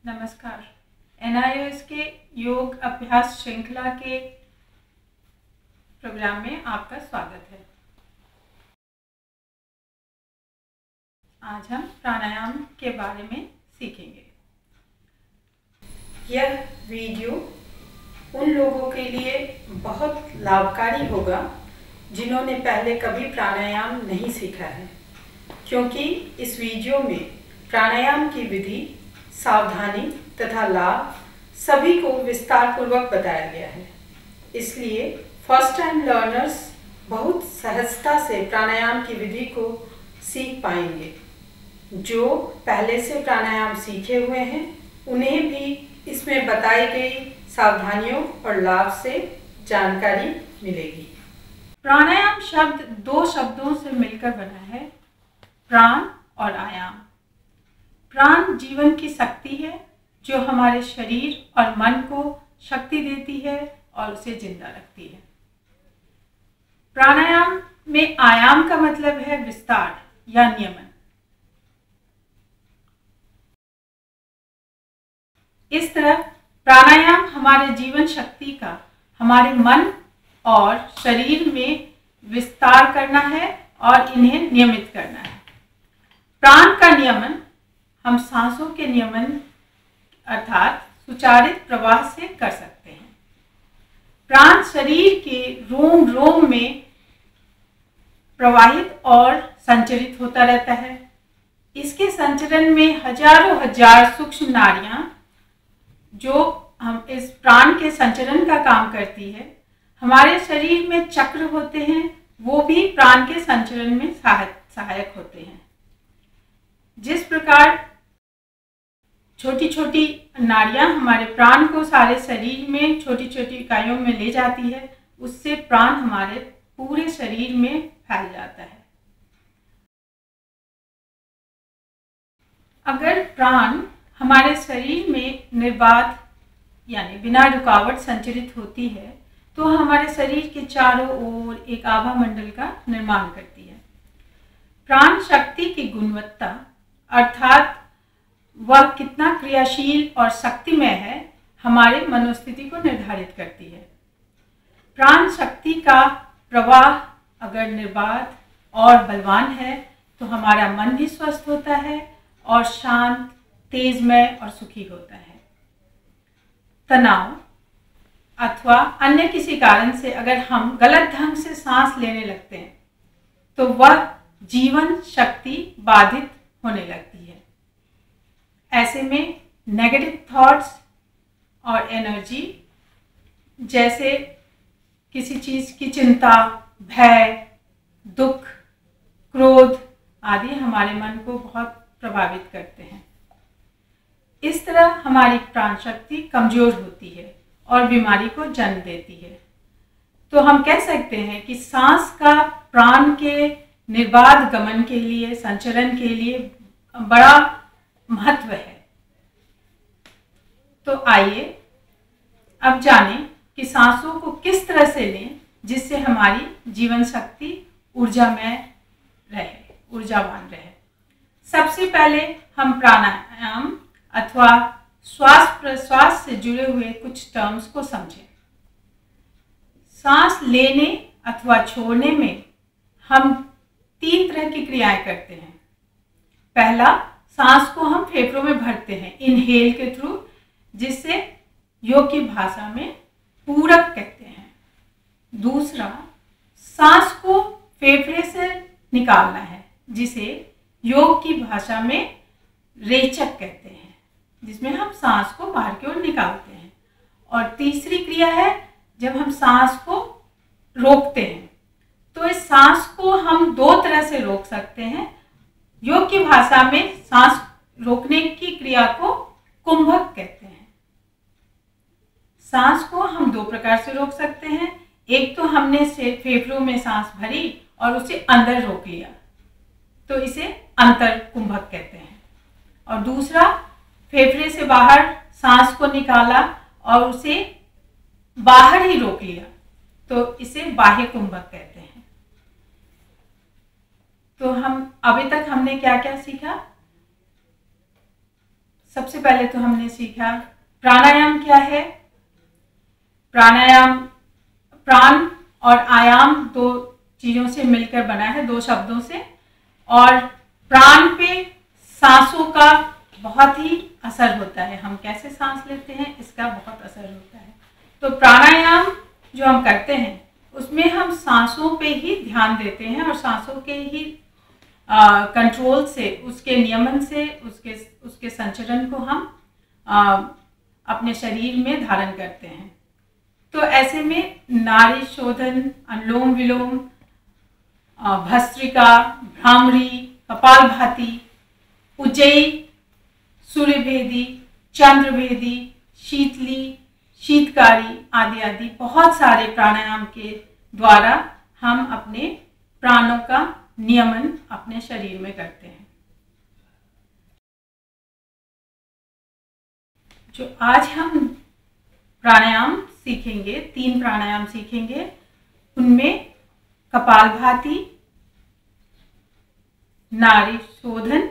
नमस्कार। NIOS के योग अभ्यास श्रृंखला के प्रोग्राम में आपका स्वागत है। आज हम प्राणायाम के बारे में सीखेंगे। यह वीडियो उन लोगों के लिए बहुत लाभकारी होगा जिन्होंने पहले कभी प्राणायाम नहीं सीखा है, क्योंकि इस वीडियो में प्राणायाम की विधि, सावधानी तथा लाभ सभी को विस्तार पूर्वक बताया गया है। इसलिए फर्स्ट टाइम लर्नर्स बहुत सहजता से प्राणायाम की विधि को सीख पाएंगे। जो पहले से प्राणायाम सीखे हुए हैं उन्हें भी इसमें बताई गई सावधानियों और लाभ से जानकारी मिलेगी। प्राणायाम शब्द दो शब्दों से मिलकर बना है, प्राण और आयाम। प्राण जीवन की शक्ति है जो हमारे शरीर और मन को शक्ति देती है और उसे जिंदा रखती है। प्राणायाम में आयाम का मतलब है विस्तार या नियमन। इस तरह प्राणायाम हमारे जीवन शक्ति का हमारे मन और शरीर में विस्तार करना है और इन्हें नियमित करना है। प्राण का नियमन हम सांसों के नियमन अर्थात सुचारित प्रवाह से कर सकते हैं। प्राण शरीर के रोम रोम में प्रवाहित और संचरित होता रहता है। इसके संचरण में हजारों हजार सूक्ष्म नाड़ियां जो हम इस प्राण के संचरण का काम करती है, हमारे शरीर में चक्र होते हैं, वो भी प्राण के संचरण में सहायक होते हैं। जिस प्रकार छोटी छोटी नाड़ियां हमारे प्राण को सारे शरीर में छोटी छोटी इकाइयों में ले जाती है, उससे प्राण हमारे पूरे शरीर में फैल जाता है। अगर प्राण हमारे शरीर में निर्बाध यानी बिना रुकावट संचरित होती है तो हमारे शरीर के चारों ओर एक आभा मंडल का निर्माण करती है। प्राण शक्ति की गुणवत्ता अर्थात वह कितना क्रियाशील और शक्तिमय है, हमारे मनोस्थिति को निर्धारित करती है। प्राण शक्ति का प्रवाह अगर निर्बाध और बलवान है तो हमारा मन भी स्वस्थ होता है और शांत, तेजमय और सुखी होता है। तनाव अथवा अन्य किसी कारण से अगर हम गलत ढंग से सांस लेने लगते हैं तो वह जीवन शक्ति बाधित होने लगती है। ऐसे में नेगेटिव थॉट्स और एनर्जी जैसे किसी चीज़ की चिंता, भय, दुख, क्रोध आदि हमारे मन को बहुत प्रभावित करते हैं। इस तरह हमारी प्राण शक्ति कमजोर होती है और बीमारी को जन्म देती है। तो हम कह सकते हैं कि सांस का प्राण के निर्बाध गमन के लिए, संचरण के लिए बड़ा महत्व है। तो आइए अब जानें कि सांसों को किस तरह से लें जिससे हमारी जीवन शक्ति ऊर्जावान रहे। सबसे पहले हम प्राणायाम अथवा श्वास प्रश्वास से जुड़े हुए कुछ टर्म्स को समझें। सांस लेने अथवा छोड़ने में हम 3 तरह की क्रियाएं करते हैं। पहला, सांस को हम फेफड़ों में भरते हैं इनहेल के थ्रू, जिससे योग की भाषा में पूरक कहते हैं। दूसरा, सांस को फेफड़े से निकालना है, जिसे योग की भाषा में रेचक कहते हैं, जिसमें हम सांस को बाहर की ओर निकालते हैं। और तीसरी क्रिया है जब हम सांस को रोकते हैं। तो इस सांस को हम 2 तरह से रोक सकते हैं। योग की भाषा में सांस रोकने की क्रिया को कुंभक कहते हैं। सांस को हम 2 प्रकार से रोक सकते हैं। एक तो हमने फेफड़ों में सांस भरी और उसे अंदर रोक लिया, तो इसे अंतर कुंभक कहते हैं। और दूसरा, फेफड़े से बाहर सांस को निकाला और उसे बाहर ही रोक लिया, तो इसे बाह्य कुंभक कहते हैं। तो हम अभी तक हमने क्या क्या सीखा? सबसे पहले तो हमने सीखा प्राणायाम क्या है। प्राणायाम, प्राण और आयाम दो चीज़ों से मिलकर बना है, दो शब्दों से, और प्राण पे सांसों का बहुत ही असर होता है। हम कैसे सांस लेते हैं इसका बहुत असर होता है। तो प्राणायाम जो हम करते हैं उसमें हम सांसों पे ही ध्यान देते हैं और सांसों के ही कंट्रोल से, उसके नियमन से, उसके संचरण को हम अपने शरीर में धारण करते हैं। तो ऐसे में नाड़ी शोधन, अनुलोम विलोम, भस्त्रिका, भ्रामरी, कपालभाति, उज्जयी, सूर्यभेदी, चंद्रभेदी, शीतली, शीतकारी आदि आदि बहुत सारे प्राणायाम के द्वारा हम अपने प्राणों का नियमन अपने शरीर में करते हैं। जो आज हम प्राणायाम सीखेंगे, 3 प्राणायाम सीखेंगे, उनमें कपालभाति, नाड़ी शोधन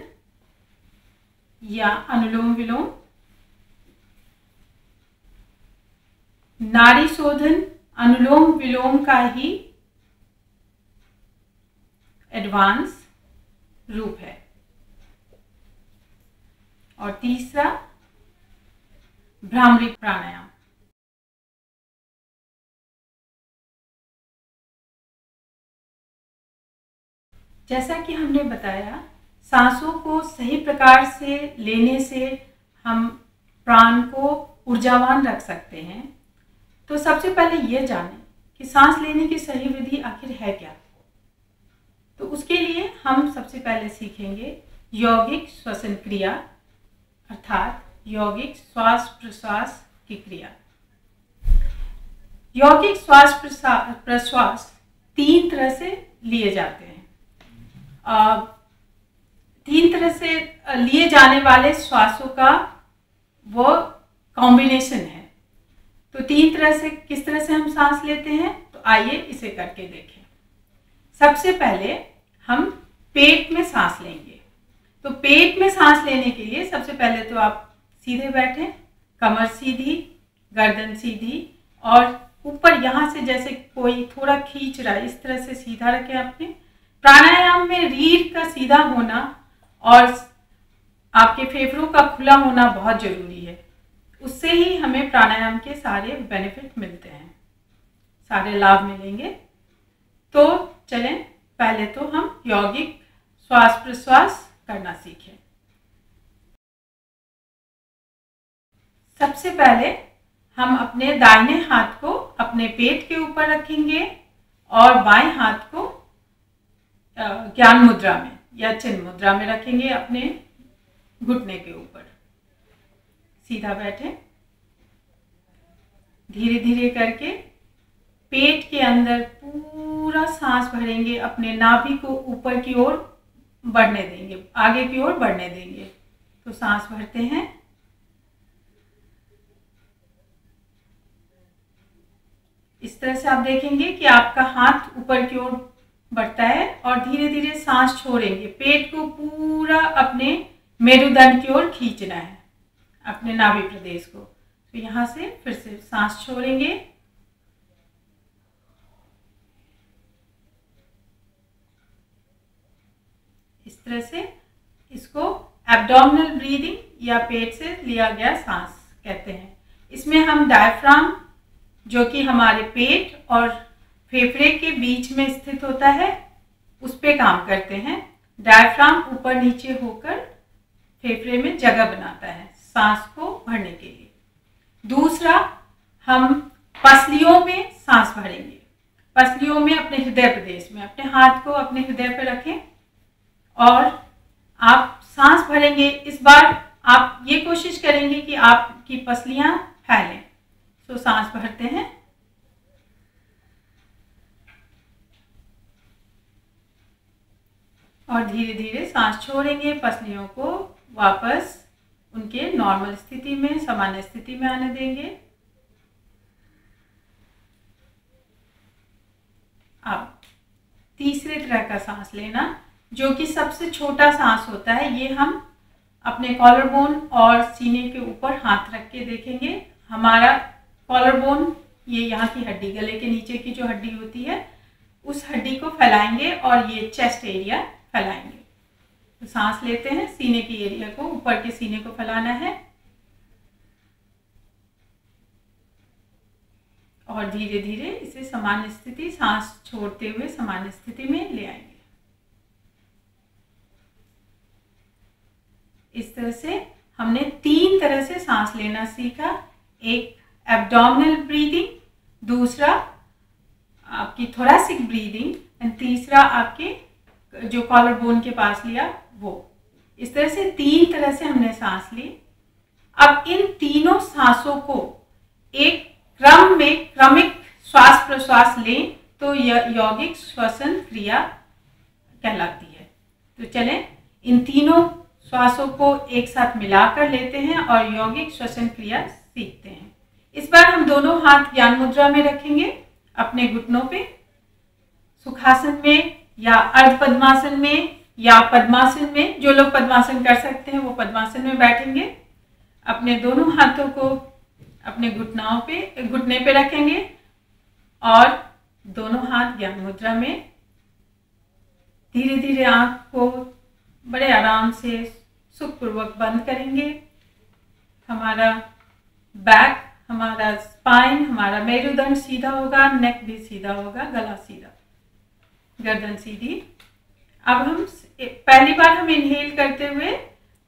या अनुलोम विलोम, नाड़ी शोधन अनुलोम विलोम का ही एडवांस रूप है, और तीसरा भ्रामरी प्राणायाम। जैसा कि हमने बताया, सांसों को सही प्रकार से लेने से हम प्राण को ऊर्जावान रख सकते हैं। तो सबसे पहले ये जानें कि सांस लेने की सही विधि आखिर है क्या। तो उसके लिए हम सबसे पहले सीखेंगे यौगिक श्वसन क्रिया, अर्थात यौगिक श्वास प्रश्वास की क्रिया। यौगिक श्वास प्रश्वास 3 तरह से लिए जाते हैं। 3 तरह से लिए जाने वाले श्वासों का वो कॉम्बिनेशन है। तो 3 तरह से किस तरह से हम सांस लेते हैं, तो आइए इसे करके देखें। सबसे पहले हम पेट में सांस लेंगे। तो पेट में सांस लेने के लिए सबसे पहले तो आप सीधे बैठें, कमर सीधी, गर्दन सीधी, और ऊपर यहाँ से जैसे कोई थोड़ा खींच रहा है इस तरह से सीधा रखें अपने। प्राणायाम में रीढ़ का सीधा होना और आपके फेफड़ों का खुला होना बहुत जरूरी है। उससे ही हमें प्राणायाम के सारे बेनिफिट मिलते हैं, सारे लाभ मिलेंगे। तो चलें पहले तो हम यौगिक श्वास प्रश्वास करना सीखें। सबसे पहले हम अपने दाहिने हाथ को अपने पेट के ऊपर रखेंगे और बाएं हाथ को ज्ञान मुद्रा में या चिन्ह मुद्रा में रखेंगे, अपने घुटने के ऊपर। सीधा बैठे, धीरे धीरे करके पेट के अंदर पूरा सांस भरेंगे, अपने नाभि को ऊपर की ओर बढ़ने देंगे, आगे की ओर बढ़ने देंगे। तो सांस भरते हैं, इस तरह से आप देखेंगे कि आपका हाथ ऊपर की ओर बढ़ता है और धीरे धीरे सांस छोड़ेंगे। पेट को पूरा अपने मेरुदंड की ओर खींचना है, अपने नाभि प्रदेश को। तो यहाँ से फिर से सांस छोड़ेंगे, इस तरह से। इसको एब्डोमिनल ब्रीदिंग या पेट से लिया गया सांस कहते हैं। इसमें हम डायफ्राम, जो कि हमारे पेट और फेफड़े के बीच में स्थित होता है, उस पे काम करते हैं। डायफ्राम ऊपर नीचे होकर फेफड़े में जगह बनाता है सांस को भरने के लिए। दूसरा, हम पसलियों में सांस भरेंगे। पसलियों में अपने हृदय प्रदेश में, अपने हाथ को अपने हृदय पर रखें और आप सांस भरेंगे। इस बार आप ये कोशिश करेंगे कि आपकी पसलियां फैलें। तो सांस भरते हैं, और धीरे धीरे सांस छोड़ेंगे। पसलियों को वापस उनके नॉर्मल स्थिति में, सामान्य स्थिति में आने देंगे। अब तीसरे तरह का सांस लेना, जो कि सबसे छोटा सांस होता है, ये हम अपने कॉलर बोन और सीने के ऊपर हाथ रख के देखेंगे। हमारा कॉलर बोन, ये यहाँ की हड्डी, गले के नीचे की जो हड्डी होती है, उस हड्डी को फैलाएंगे और ये चेस्ट एरिया फैलाएंगे। तो सांस लेते हैं, सीने की एरिया को, ऊपर के सीने को फैलाना है और धीरे धीरे इसे सामान्य स्थिति, सांस छोड़ते हुए सामान्य स्थिति में ले आएंगे। इस तरह से हमने 3 तरह से सांस लेना सीखा। एक एब्डोमिनल ब्रीदिंग, दूसरा आपकी थोरैसिक ब्रीदिंग एंड तीसरा आपके जो कॉलर बोन के पास लिया वो। इस तरह से 3 तरह से हमने सांस ली। अब इन तीनों सांसों को एक क्रम में क्रमिक श्वास प्रश्वास लें तो यह यौगिक श्वसन क्रिया कहलाती है। तो चलें इन तीनों श्वासों को एक साथ मिलाकर लेते हैं और यौगिक श्वसन क्रिया सीखते हैं। इस बार हम दोनों हाथ ज्ञान मुद्रा में रखेंगे अपने घुटनों पे, सुखासन में या अर्ध पद्मासन में या पद्मासन में। जो लोग पद्मासन कर सकते हैं वो पद्मासन में बैठेंगे। अपने दोनों हाथों को अपने घुटने पे रखेंगे और दोनों हाथ ज्ञान मुद्रा में। धीरे धीरे आंख को बड़े आराम से सुखपूर्वक बंद करेंगे। हमारा बैक, हमारा स्पाइन, हमारा मेरुदंड सीधा होगा, नेक भी सीधा होगा, गला सीधा, गर्दन सीधी। अब हम पहली बार हम इनहेल करते हुए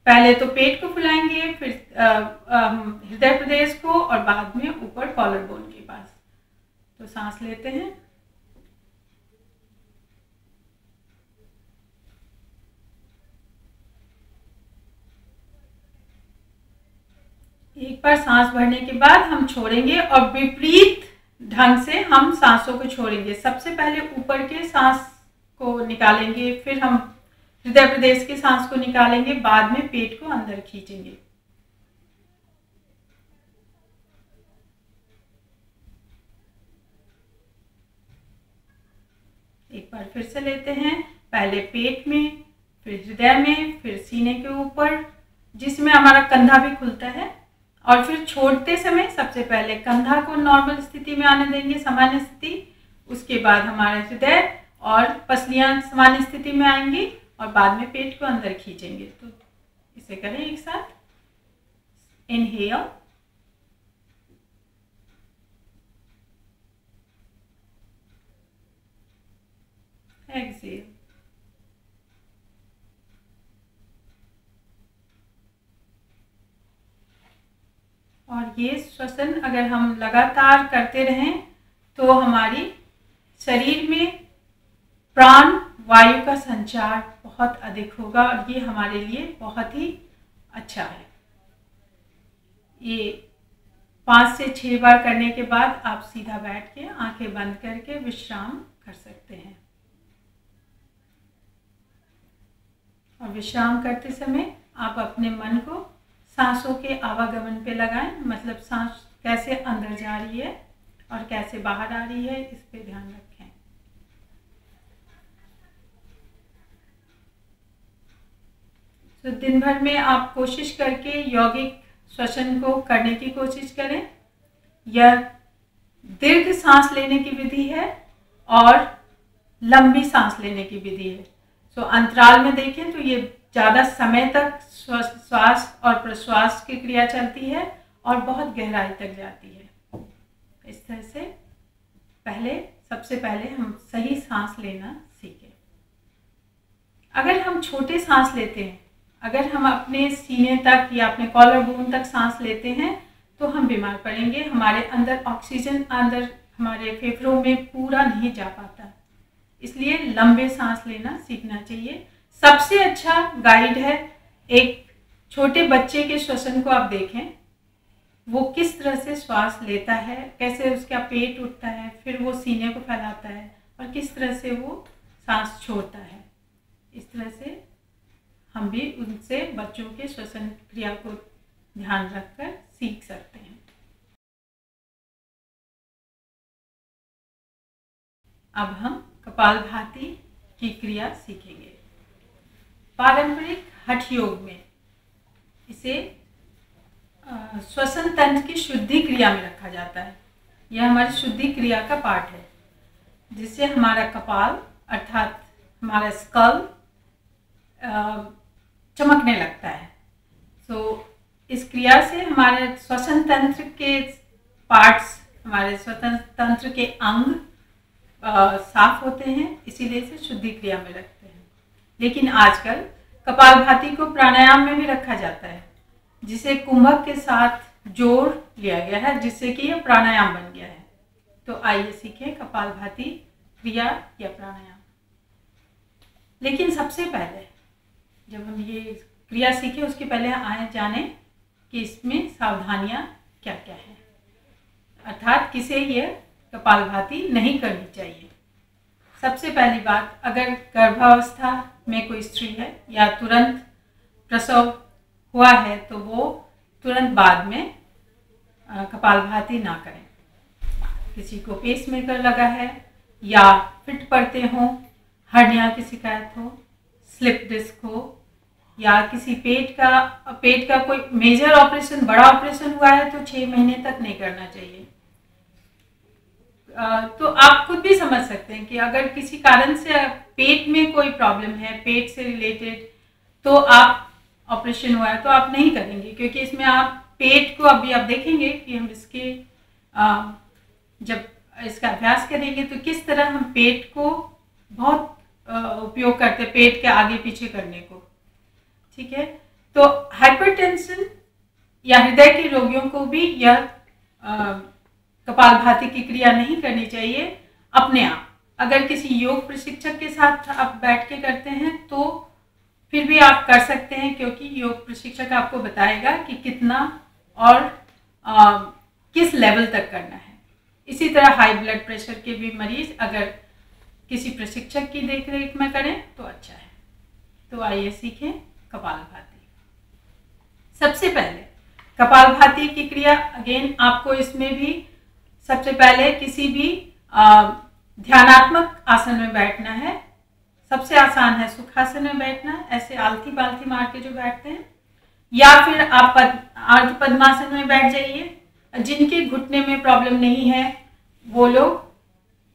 पहले तो पेट को फुलाएंगे, फिर हृदय प्रदेश को और बाद में ऊपर कॉलर बोन के पास। तो सांस लेते हैं, एक बार सांस भरने के बाद हम छोड़ेंगे और विपरीत ढंग से हम सांसों को छोड़ेंगे। सबसे पहले ऊपर के सांस को निकालेंगे, फिर हम हृदय प्रदेश की सांस को निकालेंगे, बाद में पेट को अंदर खींचेंगे। एक बार फिर से लेते हैं, पहले पेट में, फिर हृदय में, फिर सीने के ऊपर जिसमें हमारा कंधा भी खुलता है, और फिर छोड़ते समय सबसे पहले कंधा को नॉर्मल स्थिति में आने देंगे, सामान्य स्थिति। उसके बाद हमारे हृदय और पसलियां सामान्य स्थिति में आएंगी और बाद में पेट को अंदर खींचेंगे। तो इसे करें एक साथ। Inhale, exhale. और ये श्वसन अगर हम लगातार करते रहें तो हमारी शरीर में प्राण वायु का संचार बहुत अधिक होगा और ये हमारे लिए बहुत ही अच्छा है। ये 5 से 6 बार करने के बाद आप सीधा बैठ के आंखें बंद करके विश्राम कर सकते हैं। और विश्राम करते समय आप अपने मन को सांसों के आवागमन पे लगाएं, मतलब सांस कैसे अंदर जा रही है और कैसे बाहर आ रही है, इस पे ध्यान रखें। तो दिन भर में आप कोशिश करके यौगिक श्वसन को करने की कोशिश करें। यह दीर्घ सांस लेने की विधि है और लंबी सांस लेने की विधि है। तो अंतराल में देखें तो ये ज़्यादा समय तक श्वास और प्रश्वास की क्रिया चलती है और बहुत गहराई तक जाती है। इस तरह से सबसे पहले हम सही सांस लेना सीखें। अगर हम छोटे सांस लेते हैं, अगर हम अपने सीने तक या अपने कॉलर बोन तक सांस लेते हैं तो हम बीमार पड़ेंगे। हमारे अंदर ऑक्सीजन अंदर हमारे फेफड़ों में पूरा नहीं जा पाता, इसलिए लंबे सांस लेना सीखना चाहिए। सबसे अच्छा गाइड है, एक छोटे बच्चे के श्वसन को आप देखें, वो किस तरह से श्वास लेता है, कैसे उसका पेट उठता है, फिर वो सीने को फैलाता है और किस तरह से वो सांस छोड़ता है। इस तरह से हम भी उनसे बच्चों के श्वसन क्रिया को ध्यान रखकर सीख सकते हैं। अब हम कपालभाति की क्रिया सीखेंगे। पारंपरिक हठ योग में इसे श्वसन तंत्र की शुद्धि क्रिया में रखा जाता है। यह हमारी शुद्धि क्रिया का पार्ट है, जिससे हमारा कपाल अर्थात हमारा स्कल चमकने लगता है। इस क्रिया से हमारे श्वसन तंत्र के पार्ट्स, हमारे श्वसन तंत्र के अंग साफ होते हैं, इसीलिए इसे शुद्धि क्रिया में रखते हैं। लेकिन आजकल कपालभाति को प्राणायाम में भी रखा जाता है, जिसे कुंभक के साथ जोड़ लिया गया है, जिससे कि यह प्राणायाम बन गया है। तो आइए सीखें कपालभाति क्रिया या प्राणायाम। लेकिन सबसे पहले जब हम ये क्रिया सीखें, उसके पहले आए जाने कि इसमें सावधानियां क्या क्या हैं, अर्थात किसे ये कपालभाति नहीं करनी चाहिए। सबसे पहली बात, अगर गर्भावस्था में कोई स्त्री है या तुरंत प्रसव हुआ है तो वो तुरंत बाद में कपालभाति ना करें। किसी को पेसमेकर लगा है या फिट पड़ते हों, हर्निया की शिकायत हो, स्लिप डिस्क हो, या किसी पेट का कोई मेजर ऑपरेशन, बड़ा ऑपरेशन हुआ है तो 6 महीने तक नहीं करना चाहिए। तो आप खुद भी समझ सकते हैं कि अगर किसी कारण से पेट में कोई प्रॉब्लम है, पेट से रिलेटेड, तो आप ऑपरेशन हुआ है तो आप नहीं करेंगे, क्योंकि इसमें आप पेट को, अभी आप देखेंगे कि हम इसके जब इसका अभ्यास करेंगे तो किस तरह हम पेट को बहुत उपयोग करते हैं, पेट के आगे पीछे करने को। ठीक है, तो हाइपरटेंशन या हृदय के रोगियों को भी यह कपालभाति की क्रिया नहीं करनी चाहिए अपने आप। अगर किसी योग प्रशिक्षक के साथ आप बैठ के करते हैं तो फिर भी आप कर सकते हैं, क्योंकि योग प्रशिक्षक आपको बताएगा कि कितना और किस लेवल तक करना है। इसी तरह हाई ब्लड प्रेशर के भी मरीज अगर किसी प्रशिक्षक की देखरेख में करें तो अच्छा है। तो आइए सीखें कपालभाति। सबसे पहले कपालभाति की क्रिया, अगेन आपको इसमें भी सबसे पहले किसी भी ध्यानात्मक आसन में बैठना है। सबसे आसान है सुखासन में बैठना, ऐसे आलती पालती मार के जो बैठते हैं, या फिर आप अर्ध पद्मासन में बैठ जाइए। जिनके घुटने में प्रॉब्लम नहीं है वो लोग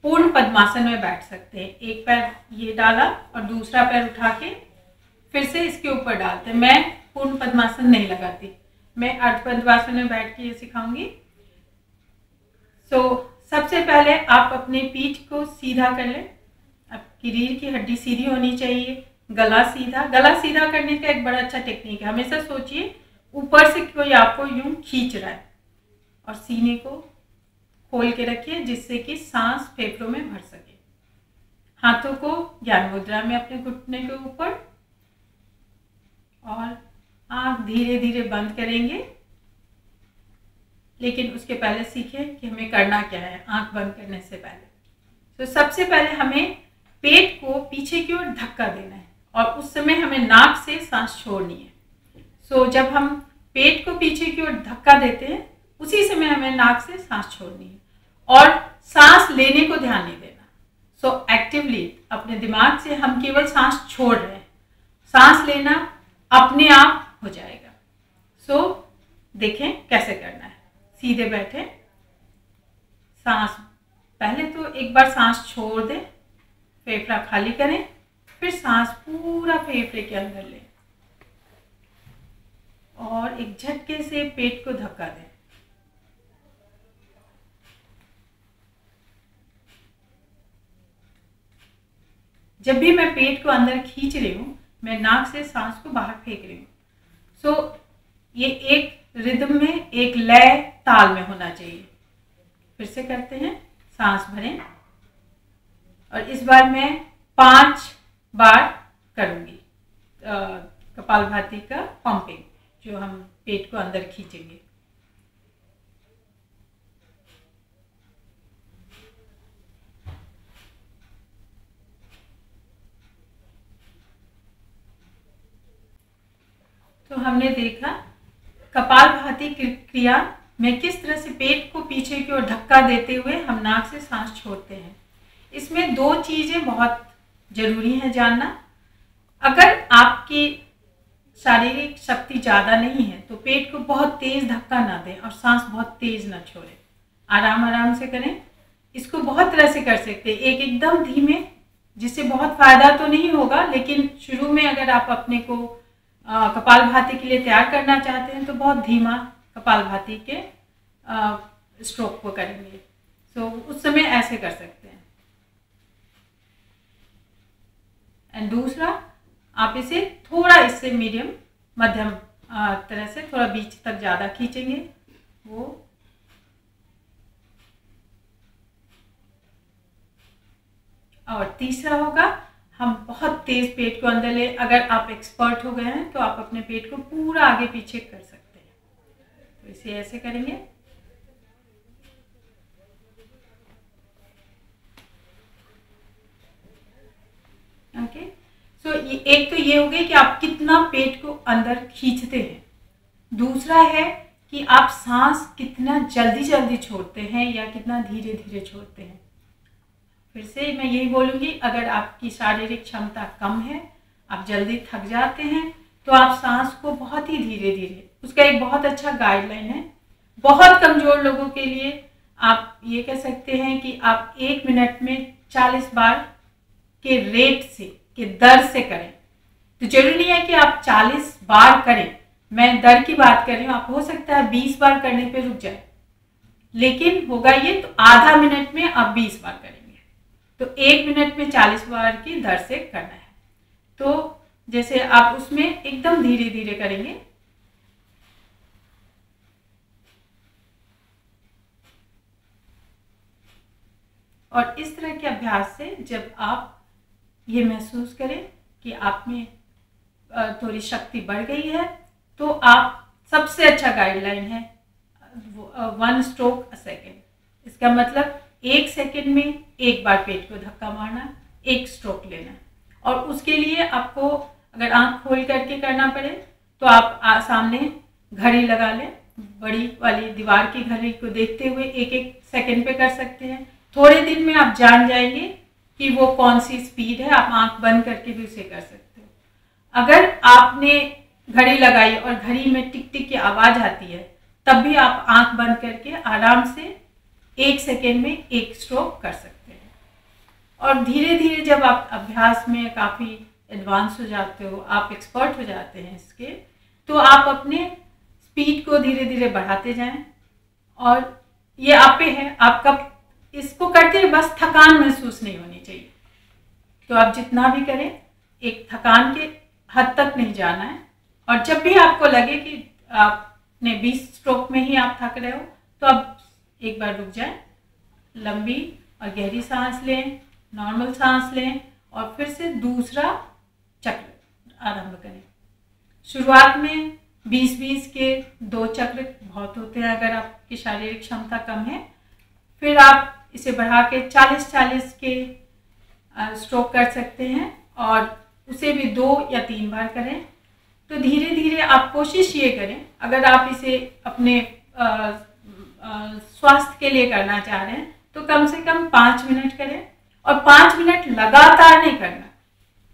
पूर्ण पद्मासन में बैठ सकते हैं। एक पैर ये डाला और दूसरा पैर उठा के फिर से इसके ऊपर डालते हैं। मैं पूर्ण पद्मासन नहीं लगाती, मैं अर्ध पद्मासन में बैठ के ये सिखाऊंगी। सबसे पहले आप अपने पीठ को सीधा कर लें। आपकी रीढ़ की हड्डी सीधी होनी चाहिए, गला सीधा। गला सीधा करने का एक बड़ा अच्छा टेक्निक है। हमेशा सोचिए ऊपर से कोई आपको यूं खींच रहा है, और सीने को खोल के रखिए जिससे कि सांस फेफड़ों में भर सके। हाथों को ज्ञान मुद्रा में अपने घुटने के ऊपर, और आंख धीरे धीरे बंद करेंगे। लेकिन उसके पहले सीखें कि हमें करना क्या है आंख बंद करने से पहले। तो सबसे पहले हमें पेट को पीछे की ओर धक्का देना है, और उस समय हमें नाक से सांस छोड़नी है। जब हम पेट को पीछे की ओर धक्का देते हैं उसी समय हमें नाक से सांस छोड़नी है, और सांस लेने को ध्यान नहीं देना। एक्टिवली अपने दिमाग से हम केवल सांस छोड़ रहे हैं, सांस लेना अपने आप हो जाएगा। देखें कैसे करना है। सीधे बैठे, सांस पहले तो एक बार सांस छोड़ दें, फेफड़ा खाली करें, फिर सांस पूरा फेफड़े के अंदर लें और एक झटके से पेट को धक्का दें। जब भी मैं पेट को अंदर खींच रही हूं, मैं नाक से सांस को बाहर फेंक रही हूं। ये एक रिदम में, एक लय ताल में होना चाहिए। फिर से करते हैं, सांस भरें, और इस बार मैं 5 बार करूंगी कपालभाति का पंपिंग, जो हम पेट को अंदर खींचेंगे। तो हमने देखा कपालभाति क्रिया में किस तरह से पेट को पीछे की ओर धक्का देते हुए हम नाक से सांस छोड़ते हैं। इसमें 2 चीजें बहुत जरूरी हैं जानना। अगर आपकी शारीरिक शक्ति ज़्यादा नहीं है तो पेट को बहुत तेज़ धक्का ना दें और सांस बहुत तेज़ ना छोड़ें। आराम आराम से करें। इसको बहुत तरह से कर सकते हैं। एक एकदम धीमे, जिससे बहुत फ़ायदा तो नहीं होगा, लेकिन शुरू में अगर आप अपने को कपालभाति के लिए तैयार करना चाहते हैं तो बहुत धीमा कपालभाति के स्ट्रोक को करेंगे। सो उस समय ऐसे कर सकते हैं। एंड दूसरा, आप इसे थोड़ा इससे मीडियम मध्यम तरह से थोड़ा बीच तक ज़्यादा खींचेंगे वो। और तीसरा होगा, हम बहुत तेज पेट को अंदर ले। अगर आप एक्सपर्ट हो गए हैं तो आप अपने पेट को पूरा आगे पीछे कर सकते हैं। तो इसे ऐसे करेंगे। ओके, सो एक तो ये हो गया कि आप कितना पेट को अंदर खींचते हैं। दूसरा है कि आप सांस कितना जल्दी जल्दी छोड़ते हैं या कितना धीरे धीरे छोड़ते हैं। फिर से मैं यही बोलूँगी, अगर आपकी शारीरिक क्षमता कम है, आप जल्दी थक जाते हैं, तो आप सांस को बहुत ही धीरे धीरे, उसका एक बहुत अच्छा गाइडलाइन है। बहुत कमज़ोर लोगों के लिए आप ये कह सकते हैं कि आप 1 मिनट में 40 बार के रेट से, के दर से करें। तो जरूरी नहीं है कि आप 40 बार करें, मैं दर की बात कर रही हूँ। आप हो सकता है 20 बार करने पे रुक जाए, लेकिन होगा ये तो आधा मिनट में आप 20 बार करेंगे। तो 1 मिनट में 40 बार की दर से करना है। तो जैसे आप उसमें एकदम धीरे धीरे करेंगे। और इस तरह के अभ्यास से जब आप ये महसूस करें कि आप में थोड़ी शक्ति बढ़ गई है, तो आप, सबसे अच्छा गाइडलाइन है 1 स्ट्रोक अ सेकेंड। इसका मतलब 1 सेकेंड में 1 बार पेट को धक्का मारना, 1 स्ट्रोक लेना। और उसके लिए आपको अगर आंख खोल करके करना पड़े तो आप सामने घड़ी लगा लें। बड़ी वाली दीवार की घड़ी को देखते हुए 1-1 सेकेंड पे कर सकते हैं। थोड़े दिन में आप जान जाएंगे कि वो कौन सी स्पीड है। आप आंख बंद करके भी उसे कर सकते हो। अगर आपने घड़ी लगाई और घड़ी में टिक टिक की आवाज़ आती है, तब भी आप आंख बंद करके आराम से 1 सेकेंड में 1 स्ट्रोक कर सकते हैं। और धीरे धीरे जब आप अभ्यास में काफ़ी एडवांस हो जाते हो, आप एक्सपर्ट हो जाते हैं इसके, तो आप अपने स्पीड को धीरे धीरे बढ़ाते जाएं। और ये आप पे है, आप कब इसको करते हैं, बस थकान महसूस नहीं होनी चाहिए। तो आप जितना भी करें, एक थकान के हद तक नहीं जाना है। और जब भी आपको लगे कि आपने 20 स्ट्रोक में ही आप थक रहे हो, तो आप एक बार रुक जाएं, लंबी और गहरी सांस लें, नॉर्मल सांस लें और फिर से दूसरा चक्र आरंभ करें। शुरुआत में 20-20 के 2 चक्र बहुत होते हैं अगर आपकी शारीरिक क्षमता कम है। फिर आप इसे बढ़ा के 40-40 के स्ट्रोक कर सकते हैं और उसे भी 2 या 3 बार करें। तो धीरे धीरे आप कोशिश ये करें, अगर आप इसे अपने स्वास्थ्य के लिए करना चाह रहे हैं तो कम से कम 5 मिनट करें। और 5 मिनट लगातार नहीं करना,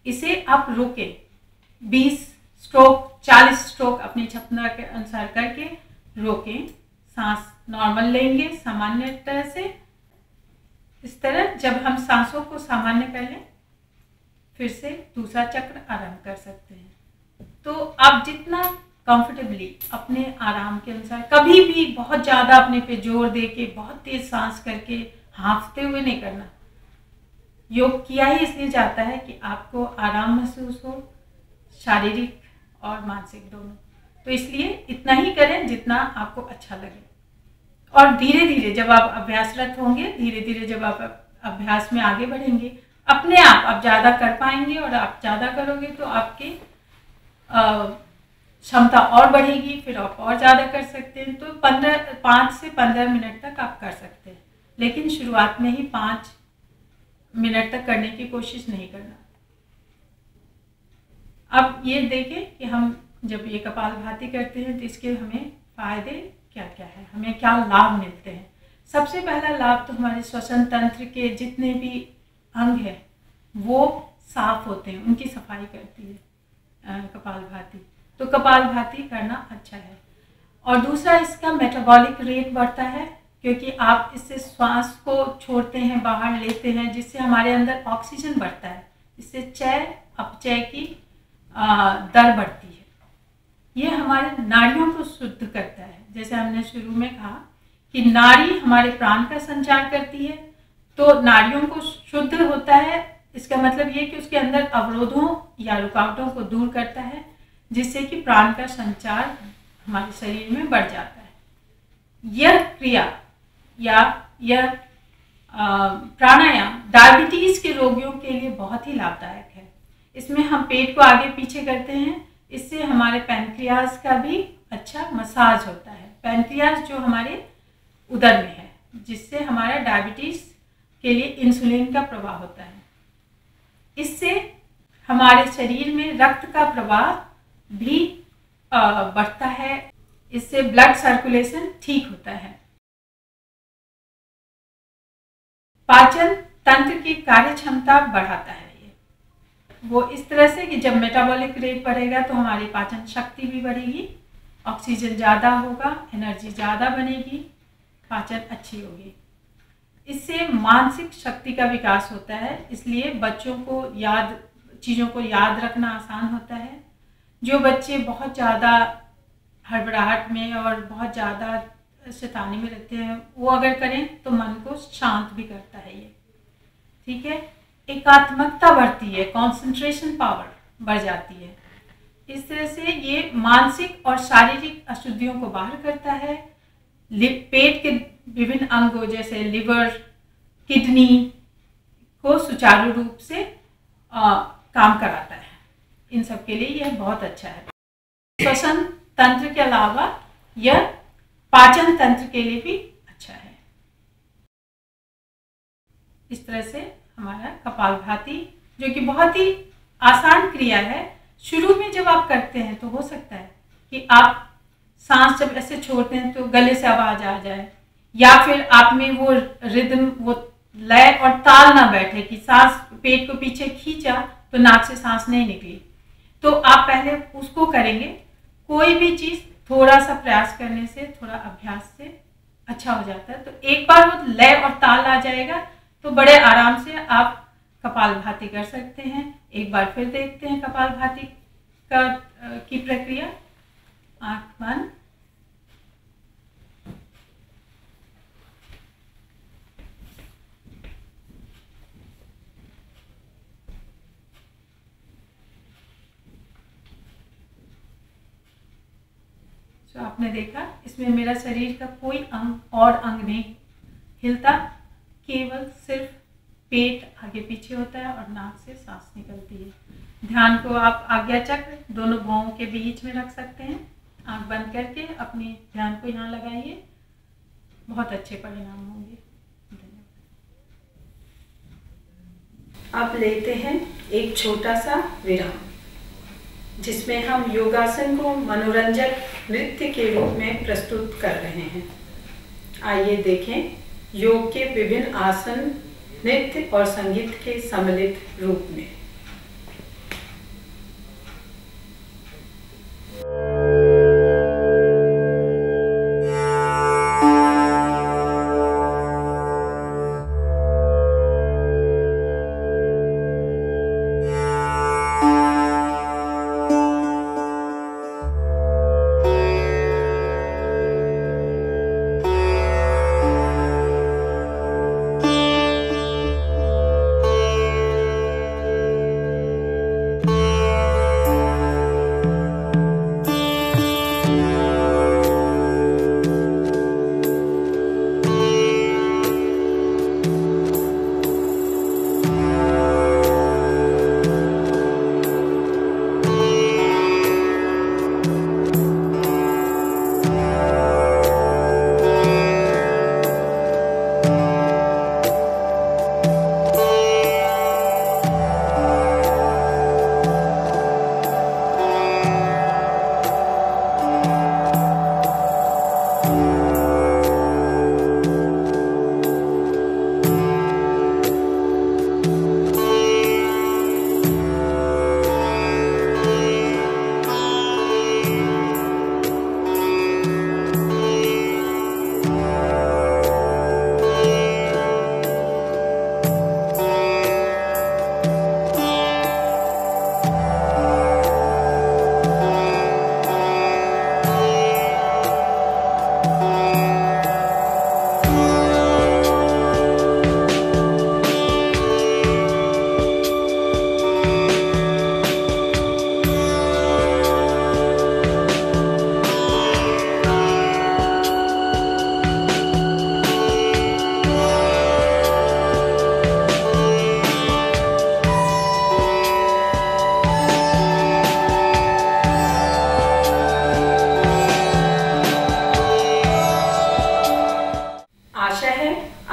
इसे आप रोकें। 20 स्ट्रोक 40 स्ट्रोक अपनी क्षमता के अनुसार करके रोकें। सांस नॉर्मल लेंगे सामान्य तरह से। इस तरह जब हम सांसों को सामान्य कर लें, फिर से दूसरा चक्र आरंभ कर सकते हैं। तो आप जितना कंफर्टेबली अपने आराम के अनुसार, कभी भी बहुत ज़्यादा अपने पे जोर दे के बहुत तेज सांस करके हाँफते हुए नहीं करना। योग किया ही इसलिए जाता है कि आपको आराम महसूस हो, शारीरिक और मानसिक दोनों। तो इसलिए इतना ही करें जितना आपको अच्छा लगे। और धीरे धीरे जब आप अभ्यासरत होंगे, धीरे धीरे जब आप अभ्यास में आगे बढ़ेंगे, अपने आप ज़्यादा कर पाएंगे। और आप ज़्यादा करोगे तो आपकी क्षमता और बढ़ेगी, फिर आप और ज़्यादा कर सकते हैं। तो 5 से 15 मिनट तक आप कर सकते हैं, लेकिन शुरुआत में ही 5 मिनट तक करने की कोशिश नहीं करना। अब ये देखें कि हम जब ये कपालभाति करते हैं तो इसके हमें फ़ायदे क्या क्या है, हमें क्या लाभ मिलते हैं। सबसे पहला लाभ तो हमारे श्वसन तंत्र के जितने भी अंग हैं वो साफ होते हैं, उनकी सफाई करती है कपालभाति। तो कपालभाति करना अच्छा है। और दूसरा, इसका मेटाबॉलिक रेट बढ़ता है, क्योंकि आप इससे श्वास को छोड़ते हैं, बाहर लेते हैं, जिससे हमारे अंदर ऑक्सीजन बढ़ता है। इससे चय अपचय की दर बढ़ती है। ये हमारे नाड़ियों को शुद्ध करता है। जैसे हमने शुरू में कहा कि नाड़ी हमारे प्राण का संचार करती है, तो नाड़ियों को शुद्ध होता है। इसका मतलब ये कि उसके अंदर अवरोधों या रुकावटों को दूर करता है, जिससे कि प्राण का संचार हमारे शरीर में बढ़ जाता है। यह क्रिया या यह प्राणायाम डायबिटीज के रोगियों के लिए बहुत ही लाभदायक है। इसमें हम पेट को आगे पीछे करते हैं, इससे हमारे पैनक्रियाज का भी अच्छा मसाज होता है। पैनक्रियाज जो हमारे उदर में है, जिससे हमारा डायबिटीज के लिए इंसुलिन का प्रवाह होता है। इससे हमारे शरीर में रक्त का प्रवाह भी बढ़ता है। इससे ब्लड सर्कुलेशन ठीक होता है। पाचन तंत्र की कार्य क्षमता बढ़ाता है। वो इस तरह से कि जब मेटाबॉलिक रेट बढ़ेगा तो हमारी पाचन शक्ति भी बढ़ेगी, ऑक्सीजन ज़्यादा होगा, एनर्जी ज़्यादा बनेगी, पाचन अच्छी होगी। इससे मानसिक शक्ति का विकास होता है, इसलिए बच्चों को चीज़ों को याद रखना आसान होता है। जो बच्चे बहुत ज़्यादा हड़बड़ाहट में और बहुत ज़्यादा शैतानी में रहते हैं, वो अगर करें तो मन को शांत भी करता है ये। ठीक है, एकात्मकता बढ़ती है, कंसंट्रेशन पावर बढ़ जाती है। इस तरह से ये मानसिक और शारीरिक अशुद्धियों को बाहर करता है। पेट के विभिन्न अंगों जैसे लिवर, किडनी को सुचारू रूप से काम कराता है। इन सब के लिए यह बहुत अच्छा है। श्वसन तंत्र के अलावा यह पाचन तंत्र के लिए भी अच्छा है। इस तरह से हमारा कपालभाति, जो कि बहुत ही आसान क्रिया है, शुरू में जब आप करते हैं तो हो सकता है कि आप सांस जब ऐसे छोड़ते हैं तो गले से आवाज आ जाए, या फिर आप में वो रिदम, वो लय और ताल ना बैठे कि सांस पेट को पीछे खींचा तो नाक से सांस नहीं निकली। तो आप पहले उसको करेंगे। कोई भी चीज थोड़ा सा प्रयास करने से, थोड़ा अभ्यास से अच्छा हो जाता है। तो एक बार वो लय और ताल आ जाएगा तो बड़े आराम से आप कपालभाति कर सकते हैं। एक बार फिर देखते हैं कपालभाति की प्रक्रिया। आंख बंद, तो आपने देखा इसमें मेरा शरीर का कोई अंग और अंग नहीं हिलता, केवल सिर्फ पेट आगे पीछे होता है और नाक से सांस निकलती है। ध्यान को आप आज्ञा चक्र दोनों भौहों के बीच में रख सकते हैं। आंख बंद करके अपने ध्यान को यहाँ लगाइए, बहुत अच्छे परिणाम होंगे। अब लेते हैं एक छोटा सा विराम, जिसमें हम योगासन को मनोरंजक नृत्य के रूप में प्रस्तुत कर रहे हैं। आइए देखें योग के विभिन्न आसन नृत्य और संगीत के सम्मिलित रूप में।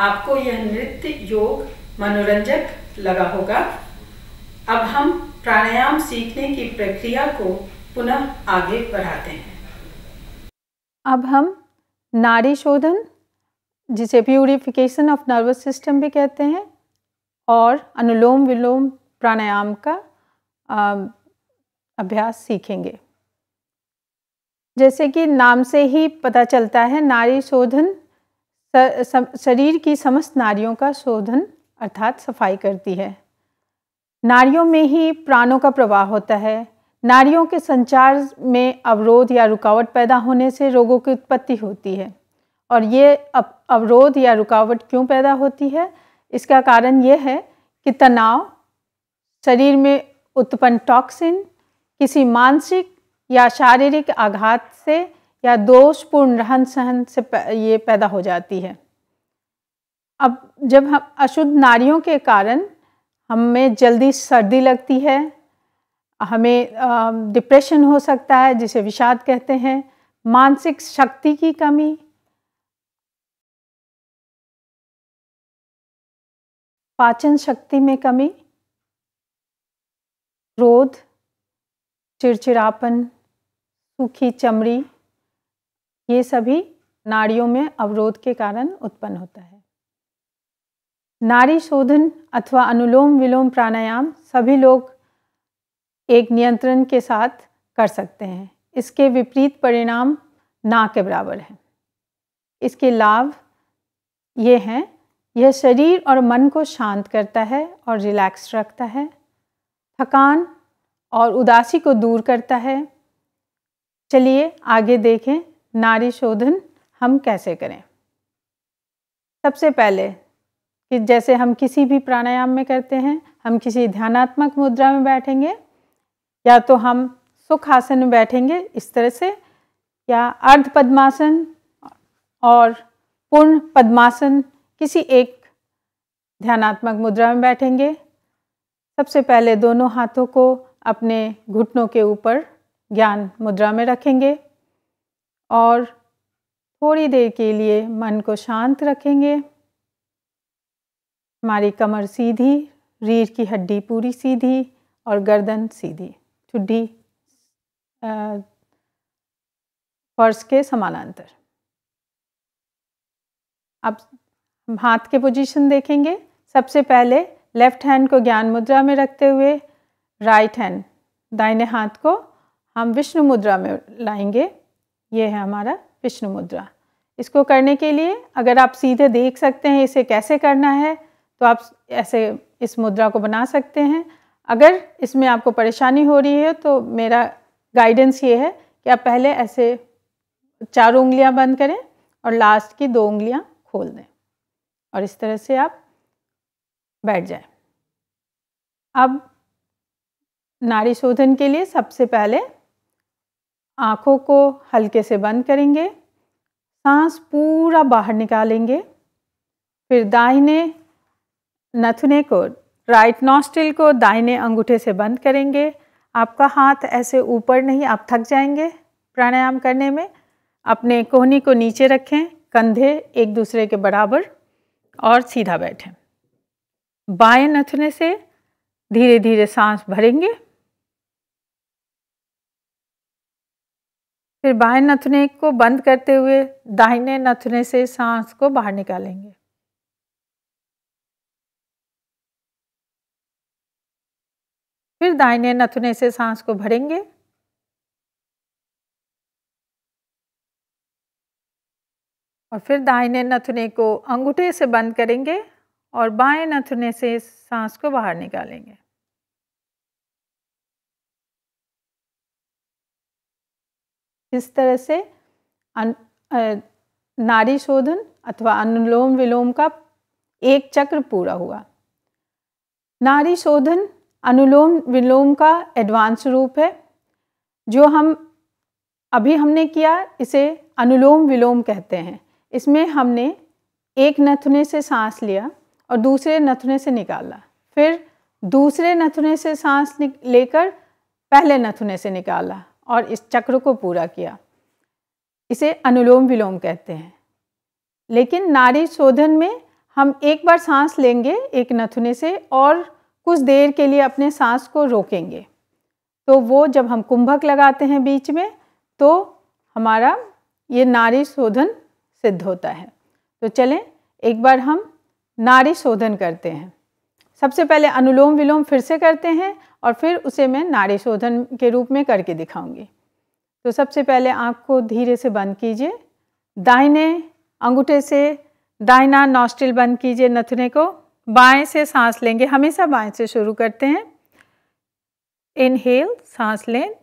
आपको यह नृत्य योग मनोरंजक लगा होगा। अब हम प्राणायाम सीखने की प्रक्रिया को पुनः आगे बढ़ाते हैं। अब हम नाड़ी शोधन, जिसे प्यूरिफिकेशन ऑफ नर्वस सिस्टम भी कहते हैं, और अनुलोम विलोम प्राणायाम का अभ्यास सीखेंगे। जैसे कि नाम से ही पता चलता है, नाड़ी शोधन शरीर की समस्त नाड़ियों का शोधन अर्थात सफाई करती है। नाड़ियों में ही प्राणों का प्रवाह होता है। नाड़ियों के संचार में अवरोध या रुकावट पैदा होने से रोगों की उत्पत्ति होती है। और ये अवरोध या रुकावट क्यों पैदा होती है? इसका कारण ये है कि तनाव, शरीर में उत्पन्न टॉक्सिन, किसी मानसिक या शारीरिक आघात से या दोषपूर्ण रहन सहन से ये पैदा हो जाती है। अब जब हम अशुद्ध नाड़ियों के कारण हमें जल्दी सर्दी लगती है, हमें डिप्रेशन हो सकता है जिसे विषाद कहते हैं, मानसिक शक्ति की कमी, पाचन शक्ति में कमी, क्रोध, चिड़चिड़ापन, सूखी चमड़ी, ये सभी नाड़ियों में अवरोध के कारण उत्पन्न होता है। नाड़ी शोधन अथवा अनुलोम विलोम प्राणायाम सभी लोग एक नियंत्रण के साथ कर सकते हैं। इसके विपरीत परिणाम ना के बराबर हैं। इसके लाभ ये हैं, यह शरीर और मन को शांत करता है और रिलैक्स रखता है, थकान और उदासी को दूर करता है। चलिए आगे देखें नाड़ी शोधन हम कैसे करें। सबसे पहले कि जैसे हम किसी भी प्राणायाम में करते हैं, हम किसी ध्यानात्मक मुद्रा में बैठेंगे, या तो हम सुख आसन में बैठेंगे इस तरह से, या अर्ध पद्मासन और पूर्ण पद्मासन, किसी एक ध्यानात्मक मुद्रा में बैठेंगे। सबसे पहले दोनों हाथों को अपने घुटनों के ऊपर ज्ञान मुद्रा में रखेंगे और थोड़ी देर के लिए मन को शांत रखेंगे। हमारी कमर सीधी, रीढ़ की हड्डी पूरी सीधी और गर्दन सीधी, ठुड्डी फर्श के समानांतर। अब हम हाथ के पोजीशन देखेंगे। सबसे पहले लेफ्ट हैंड को ज्ञान मुद्रा में रखते हुए राइट हैंड, दाहिने हाथ को हम विष्णु मुद्रा में लाएंगे। ये है हमारा विष्णु मुद्रा। इसको करने के लिए अगर आप सीधे देख सकते हैं इसे कैसे करना है, तो आप ऐसे इस मुद्रा को बना सकते हैं। अगर इसमें आपको परेशानी हो रही है तो मेरा गाइडेंस ये है कि आप पहले ऐसे 4 उंगलियां बंद करें और लास्ट की 2 उंगलियां खोल दें और इस तरह से आप बैठ जाएं। अब नाड़ी शोधन के लिए सबसे पहले आँखों को हल्के से बंद करेंगे, सांस पूरा बाहर निकालेंगे, फिर दाहिने नथुने को, राइट नॉस्ट्रिल को दाहिने अंगूठे से बंद करेंगे। आपका हाथ ऐसे ऊपर नहीं, आप थक जाएंगे प्राणायाम करने में। अपने कोहनी को नीचे रखें, कंधे एक दूसरे के बराबर और सीधा बैठें। बाएं नथुने से धीरे धीरे सांस भरेंगे, फिर बाएं नथुने को बंद करते हुए दाहिने नथुने से सांस को बाहर निकालेंगे। फिर दाहिने नथुने से सांस को भरेंगे और फिर दाहिने नथुने को अंगूठे से बंद करेंगे और बाएं नथुने से सांस को बाहर निकालेंगे। इस तरह से नाड़ी शोधन अथवा अनुलोम विलोम का एक चक्र पूरा हुआ। नाड़ी शोधन अनुलोम विलोम का एडवांस रूप है। जो हमने किया इसे अनुलोम विलोम कहते हैं। इसमें हमने एक नथुने से सांस लिया और दूसरे नथुने से निकाला, फिर दूसरे नथुने से सांस लेकर पहले नथुने से निकाला और इस चक्र को पूरा किया। इसे अनुलोम विलोम कहते हैं। लेकिन नाड़ी शोधन में हम एक बार सांस लेंगे एक नथुने से और कुछ देर के लिए अपने सांस को रोकेंगे। तो वो जब हम कुंभक लगाते हैं बीच में तो हमारा ये नाड़ी शोधन सिद्ध होता है। तो चलें एक बार हम नाड़ी शोधन करते हैं। सबसे पहले अनुलोम विलोम फिर से करते हैं और फिर उसे मैं नाड़ी शोधन के रूप में करके दिखाऊंगी। तो सबसे पहले आँख को धीरे से बंद कीजिए, दाहिने अंगूठे से दाहिना नॉस्ट्रिल बंद कीजिए नथुने को, बाएं से सांस लेंगे, हमेशा बाएं से शुरू करते हैं। इनहेल, सांस लें,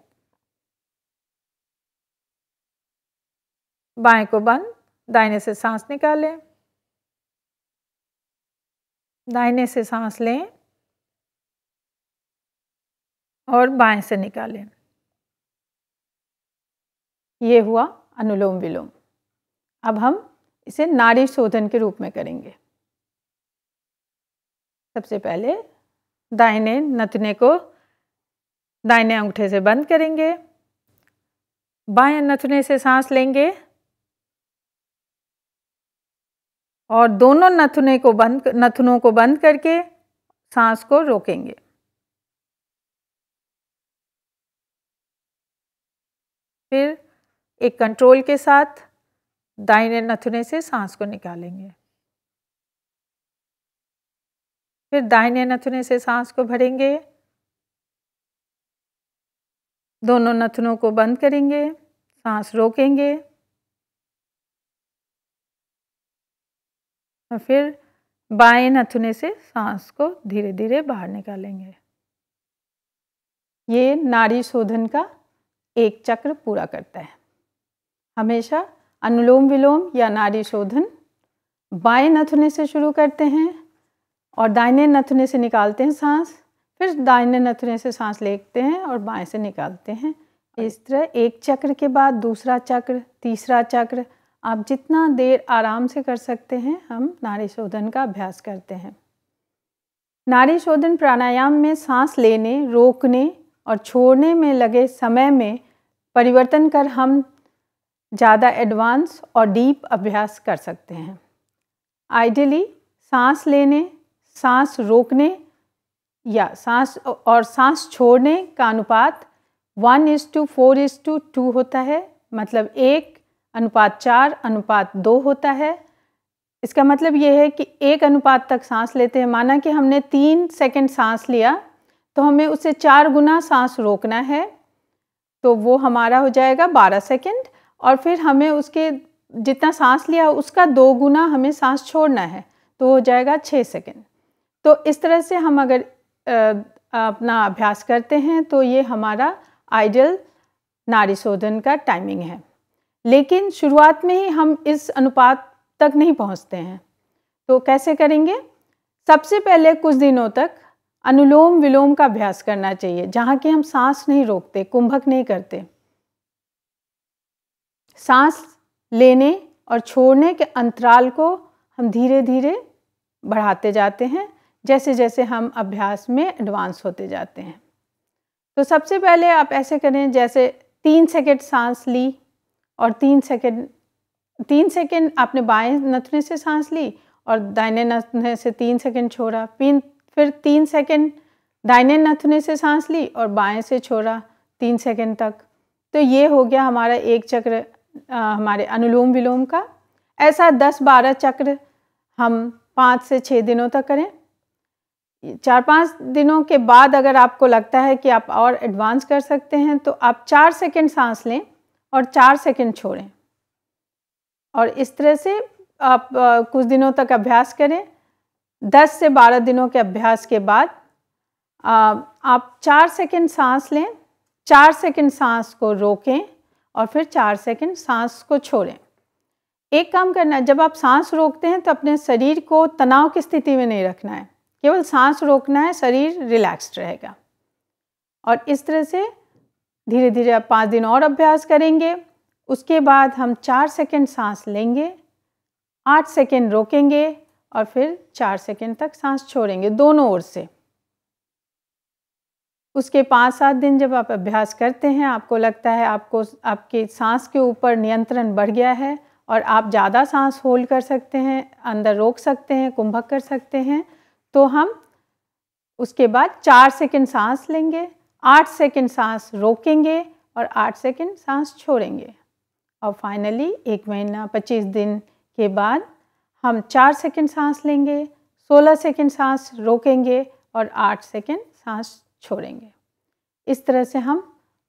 बाएं को बंद, दाहिने से सांस निकालें, दाहिने से सांस लें और बाएं से निकालें। ये हुआ अनुलोम विलोम। अब हम इसे नाड़ी शोधन के रूप में करेंगे। सबसे पहले दाहिने नथुने को दाहिने अंगूठे से बंद करेंगे, बाएं नथुने से सांस लेंगे और दोनों नथुनों को बंद करके सांस को रोकेंगे। फिर एक कंट्रोल के साथ दाहिने नथुने से सांस को निकालेंगे। फिर दाहिने नथुने से सांस को भरेंगे, दोनों नथुनों को बंद करेंगे, सांस रोकेंगे और फिर बाएं नथुने से सांस को धीरे धीरे बाहर निकालेंगे। ये नाड़ी शोधन का एक चक्र पूरा करता है। हमेशा अनुलोम विलोम या नाड़ी शोधन बाएं नथुने से शुरू करते हैं और दाहिने नथुने से निकालते हैं सांस, फिर दाहिने नथुने से सांस लेते हैं और बाएं से निकालते हैं। इस तरह एक चक्र के बाद दूसरा चक्र, तीसरा चक्र, आप जितना देर आराम से कर सकते हैं हम नाड़ी शोधन का अभ्यास करते हैं। नाड़ी शोधन प्राणायाम में सांस लेने, रोकने और छोड़ने में लगे समय में परिवर्तन कर हम ज़्यादा एडवांस और डीप अभ्यास कर सकते हैं। आइडियली सांस लेने, सांस रोकने या सांस छोड़ने का अनुपात 1:4:2 होता है, मतलब 1:4:2 होता है। इसका मतलब ये है कि 1 अनुपात तक सांस लेते हैं। माना कि हमने 3 सेकंड सांस लिया तो हमें उससे 4 गुना सांस रोकना है, तो वो हमारा हो जाएगा 12 सेकंड और फिर हमें उसके जितना सांस लिया उसका 2 गुना हमें सांस छोड़ना है, तो हो जाएगा 6 सेकंड। तो इस तरह से हम अगर अपना अभ्यास करते हैं तो ये हमारा आइडियल नाड़ी शोधन का टाइमिंग है। लेकिन शुरुआत में ही हम इस अनुपात तक नहीं पहुंचते हैं, तो कैसे करेंगे? सबसे पहले कुछ दिनों तक अनुलोम विलोम का अभ्यास करना चाहिए, जहाँ कि हम सांस नहीं रोकते, कुंभक नहीं करते। सांस लेने और छोड़ने के अंतराल को हम धीरे धीरे बढ़ाते जाते हैं जैसे जैसे हम अभ्यास में एडवांस होते जाते हैं। तो सबसे पहले आप ऐसे करें जैसे 3 सेकंड सांस ली और 3 सेकंड आपने बाएं नथुने से सांस ली और दाहिने नथुने से 3 सेकंड छोड़ा, फिर 3 सेकंड दाहिने नथुने से सांस ली और बाएं से छोड़ा 3 सेकंड तक। तो ये हो गया हमारा एक चक्र हमारे अनुलोम विलोम का। ऐसा 10-12 चक्र हम 5 से 6 दिनों तक करें। 4-5 दिनों के बाद अगर आपको लगता है कि आप और एडवांस कर सकते हैं तो आप 4 सेकंड सांस लें और 4 सेकंड छोड़ें और इस तरह से आप कुछ दिनों तक अभ्यास करें। 10 से 12 दिनों के अभ्यास के बाद आप 4 सेकंड सांस लें, 4 सेकंड सांस को रोकें और फिर 4 सेकंड सांस को छोड़ें। एक काम करना है, जब आप सांस रोकते हैं तो अपने शरीर को तनाव की स्थिति में नहीं रखना है, केवल सांस रोकना है, शरीर रिलैक्स्ड रहेगा। और इस तरह से धीरे धीरे आप 5 दिन और अभ्यास करेंगे। उसके बाद हम 4 सेकंड सांस लेंगे, 8 सेकंड रोकेंगे और फिर 4 सेकंड तक सांस छोड़ेंगे दोनों ओर से। उसके 5-7 दिन जब आप अभ्यास करते हैं, आपको लगता है आपको आपके सांस के ऊपर नियंत्रण बढ़ गया है और आप ज़्यादा सांस होल्ड कर सकते हैं, अंदर रोक सकते हैं, कुंभक कर सकते हैं, तो हम उसके बाद 4 सेकंड सांस लेंगे, 8 सेकंड सांस रोकेंगे और 8 सेकंड सांस छोड़ेंगे। और फाइनली 1 महीना 25 दिन के बाद हम 4 सेकंड सांस लेंगे, 16 सेकंड सांस रोकेंगे और 8 सेकंड सांस छोड़ेंगे। इस तरह से हम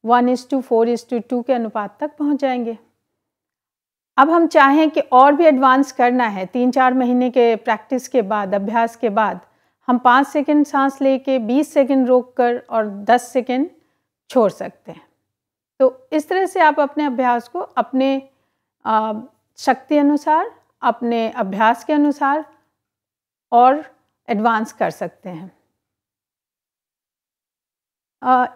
1:4:2 के अनुपात तक पहुंच जाएंगे। अब हम चाहें कि और भी एडवांस करना है, 3-4 महीने के प्रैक्टिस के बाद, अभ्यास के बाद हम 5 सेकंड सांस लेके 20 सेकंड रोक कर और 10 सेकंड छोड़ सकते हैं। तो इस तरह से आप अपने अभ्यास को अपने शक्ति अनुसार, अपने अभ्यास के अनुसार और एडवांस कर सकते हैं।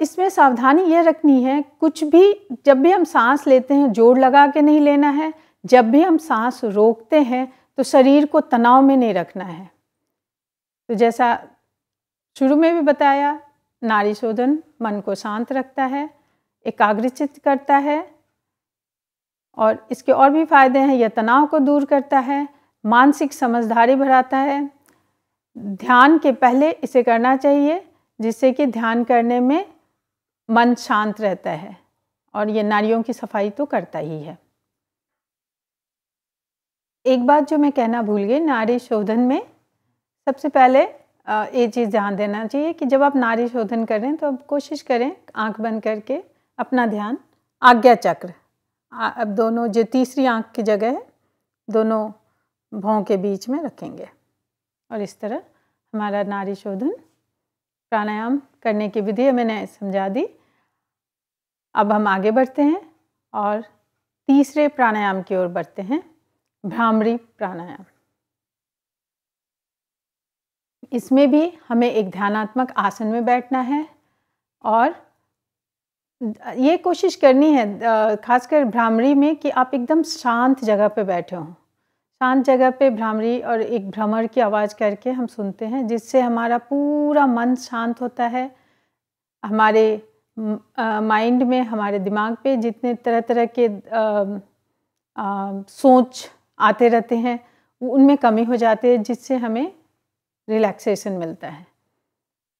इसमें सावधानी ये रखनी है, कुछ भी जब भी हम सांस लेते हैं जोर लगा के नहीं लेना है, जब भी हम सांस रोकते हैं तो शरीर को तनाव में नहीं रखना है। तो जैसा शुरू में भी बताया, नाड़ी शोधन मन को शांत रखता है, एकाग्रचित्त करता है और इसके और भी फायदे हैं। यह तनाव को दूर करता है, मानसिक समझदारी बढ़ाता है। ध्यान के पहले इसे करना चाहिए, जिससे कि ध्यान करने में मन शांत रहता है और ये नाड़ियों की सफाई तो करता ही है। एक बात जो मैं कहना भूल गई, नाड़ी शोधन में सबसे पहले ये चीज़ ध्यान देना चाहिए कि जब आप नाड़ी शोधन करें तो आप कोशिश करें आंख बंद करके अपना ध्यान आज्ञा चक्र, अब दोनों जो तीसरी आंख की जगह है, दोनों भौं के बीच में रखेंगे और इस तरह हमारा नाड़ी शोधन प्राणायाम करने की विधि मैंने समझा दी। अब हम आगे बढ़ते हैं और तीसरे प्राणायाम की ओर बढ़ते हैं, भ्रामरी प्राणायाम। इसमें भी हमें एक ध्यानात्मक आसन में बैठना है और ये कोशिश करनी है खासकर भ्रामरी में कि आप एकदम शांत जगह पे बैठे हों। शांत जगह पे भ्रामरी और एक भ्रमर की आवाज़ करके हम सुनते हैं, जिससे हमारा पूरा मन शांत होता है। हमारे माइंड में, हमारे दिमाग पे जितने तरह तरह के सोच आते रहते हैं उनमें कमी हो जाती है, जिससे हमें रिलैक्सेशन मिलता है।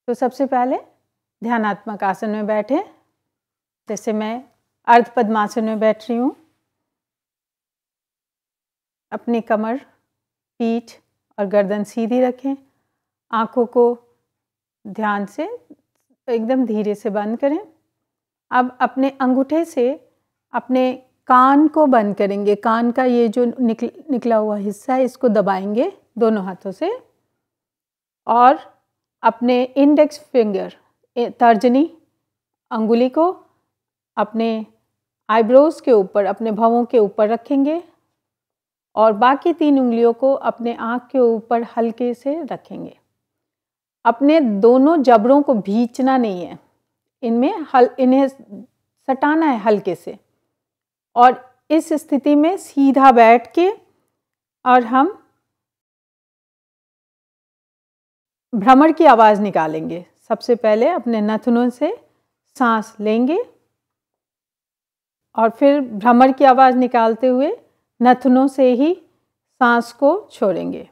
तो सबसे पहले ध्यानात्मक आसन में बैठे, जैसे मैं अर्ध पद्मासन में बैठ रही हूँ। अपनी कमर, पीठ और गर्दन सीधी रखें। आँखों को ध्यान से एकदम धीरे से बंद करें। अब अपने अंगूठे से अपने कान को बंद करेंगे। कान का ये जो निकला हुआ हिस्सा है इसको दबाएंगे दोनों हाथों से और अपने इंडेक्स फिंगर, तर्जनी अंगुली को अपने आईब्रोज के ऊपर, अपने भौं के ऊपर रखेंगे और बाकी 3 उंगलियों को अपने आँख के ऊपर हल्के से रखेंगे। अपने दोनों जबड़ों को भींचना नहीं है, इन्हें सटाना है हल्के से। और इस स्थिति में सीधा बैठ के और हम भ्रमर की आवाज़ निकालेंगे। सबसे पहले अपने नाखूनों से सांस लेंगे और फिर भ्रमर की आवाज़ निकालते हुए नाखूनों से ही सांस को छोड़ेंगे।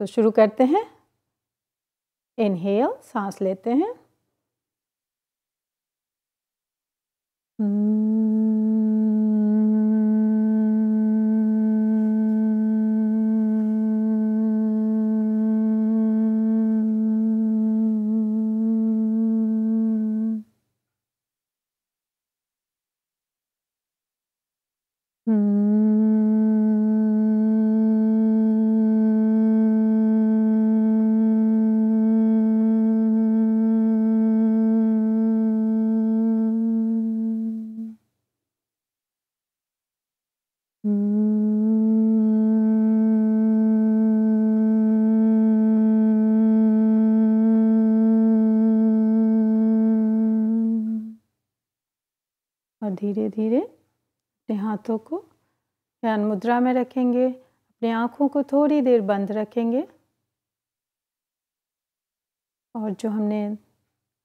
तो शुरू करते हैं। इनहेल, सांस लेते हैं। और धीरे धीरे अपने हाथों को ध्यान मुद्रा में रखेंगे। अपनी आँखों को थोड़ी देर बंद रखेंगे और जो हमने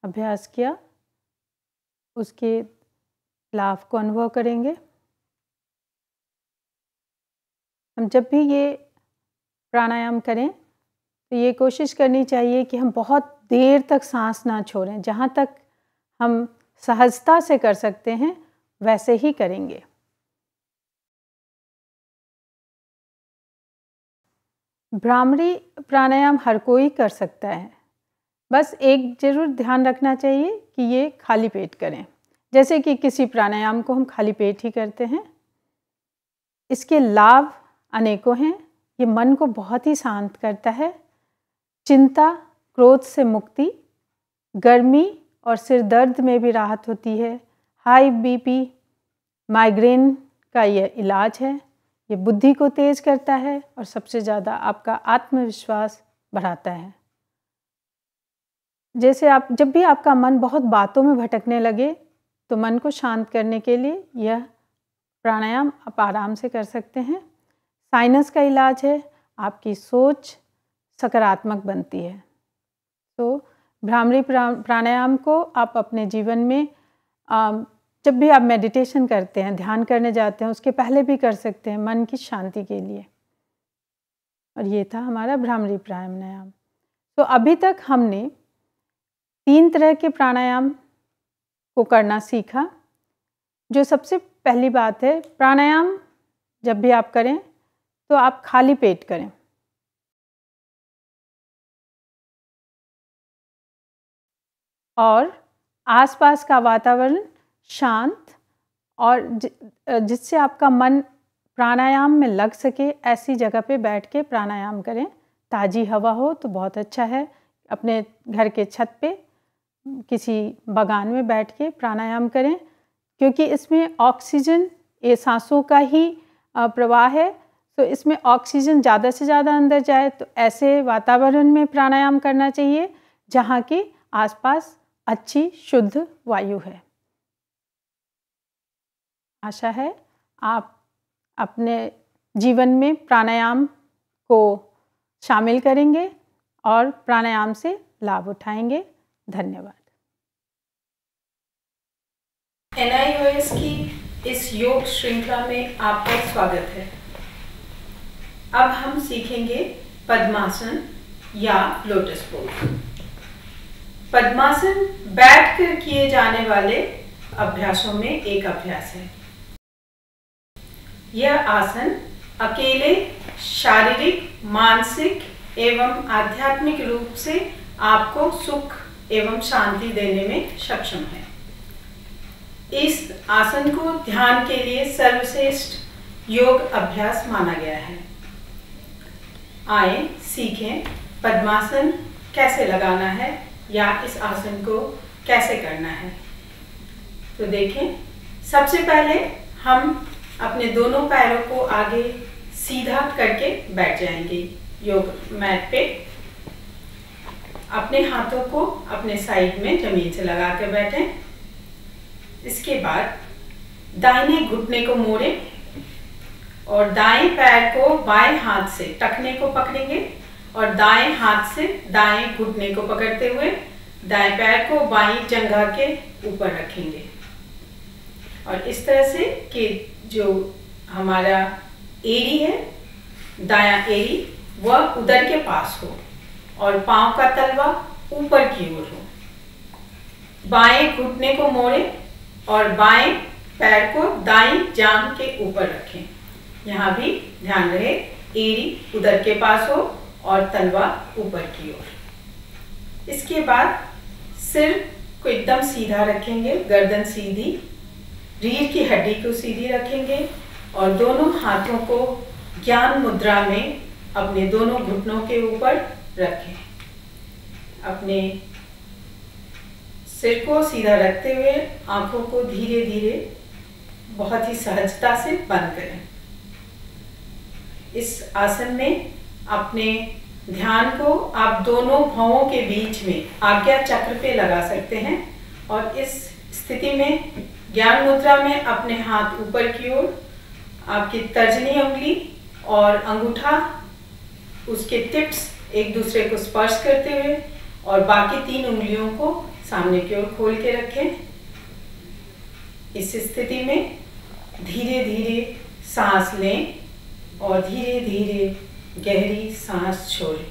अभ्यास किया उसके लाभ को अनुभव करेंगे। हम जब भी ये प्राणायाम करें तो ये कोशिश करनी चाहिए कि हम बहुत देर तक सांस ना छोड़ें। जहाँ तक हम सहजता से कर सकते हैं वैसे ही करेंगे। भ्रामरी प्राणायाम हर कोई कर सकता है, बस एक ज़रूर ध्यान रखना चाहिए कि ये खाली पेट करें। जैसे कि किसी प्राणायाम को हम खाली पेट ही करते हैं। इसके लाभ अनेकों हैं। ये मन को बहुत ही शांत करता है, चिंता क्रोध से मुक्ति, गर्मी और सिर दर्द में भी राहत होती है, हाई बीपी माइग्रेन का ये इलाज है, ये बुद्धि को तेज करता है और सबसे ज़्यादा आपका आत्मविश्वास बढ़ाता है। जैसे आप जब भी आपका मन बहुत बातों में भटकने लगे तो मन को शांत करने के लिए यह प्राणायाम आप आराम से कर सकते हैं। साइनस का इलाज है, आपकी सोच सकारात्मक बनती है। तो भ्रामरी प्राणायाम को आप अपने जीवन में जब भी आप मेडिटेशन करते हैं, ध्यान करने जाते हैं, उसके पहले भी कर सकते हैं मन की शांति के लिए। और ये था हमारा भ्रामरी प्राणायाम। तो अभी तक हमने 3 तरह के प्राणायाम को करना सीखा। जो सबसे पहली बात है, प्राणायाम जब भी आप करें तो आप खाली पेट करें। और आसपास का वातावरण शांत और जिससे आपका मन प्राणायाम में लग सके, ऐसी जगह पे बैठ के प्राणायाम करें। ताज़ी हवा हो तो बहुत अच्छा है। अपने घर के छत पे किसी बागान में बैठ के प्राणायाम करें, क्योंकि इसमें ऑक्सीजन, ये सांसों का ही प्रवाह है, तो इसमें ऑक्सीजन ज़्यादा से ज़्यादा अंदर जाए। तो ऐसे वातावरण में प्राणायाम करना चाहिए जहाँ के आसपास अच्छी शुद्ध वायु है। आशा है आप अपने जीवन में प्राणायाम को शामिल करेंगे और प्राणायाम से लाभ उठाएंगे। धन्यवाद। NIOS की इस योग श्रृंखला में आपका स्वागत है। अब हम सीखेंगे पद्मासन या लोटस पोज। पद्मासन बैठकर किए जाने वाले अभ्यासों में एक अभ्यास है। यह आसन अकेले शारीरिक, मानसिक एवं आध्यात्मिक रूप से आपको सुख एवं शांति देने में सक्षम है। इस आसन को ध्यान के लिए सर्वश्रेष्ठ योग अभ्यास माना गया है। आए सीखें पद्मासन कैसे लगाना है या इस आसन को कैसे करना है। तो देखें, सबसे पहले हम अपने दोनों पैरों को आगे सीधा करके बैठ जाएंगे योग मैट पे। अपने हाथों को अपने साइड में जमीन से लगा कर बैठें। इसके बाद दाहिने घुटने को मोड़ें और दाएं पैर को बाएं हाथ से टखने को पकड़ेंगे और दाएं हाथ से दाएं घुटने को पकड़ते हुए दाएं पैर को बाईं जंघा के ऊपर रखेंगे। और इस तरह से कि जो हमारा एड़ी है, दायां एड़ी, वह उदर के पास हो और पांव का तलवा ऊपर की ओर हो। बाएं घुटने को मोड़ें और बाएं पैर को दाईं जांघ के ऊपर रखें। यहाँ भी ध्यान रहे एड़ी उदर के पास हो और तलवा ऊपर की ओर। इसके बाद सिर को एकदम सीधा रखेंगे, गर्दन सीधी, रीढ़ की हड्डी को सीधी रखेंगे और दोनों हाथों को ज्ञान मुद्रा में अपने दोनों घुटनों के ऊपर रखें। अपने सिर को सीधा रखते हुए आंखों को धीरे धीरे बहुत ही सहजता से बंद करें। इस आसन में अपने ध्यान को आप दोनों भौहों के बीच में आज्ञा चक्र पे लगा सकते हैं और इस स्थिति में ज्ञान मुद्रा में अपने हाथ ऊपर की ओर, आपकी तर्जनी उंगली और अंगूठा, उसके टिप्स एक दूसरे को स्पर्श करते हुए और बाकी 3 उंगलियों को सामने की ओर खोल के रखें। इस स्थिति में धीरे धीरे सांस लें और धीरे धीरे गहरी सांस छोड़ें।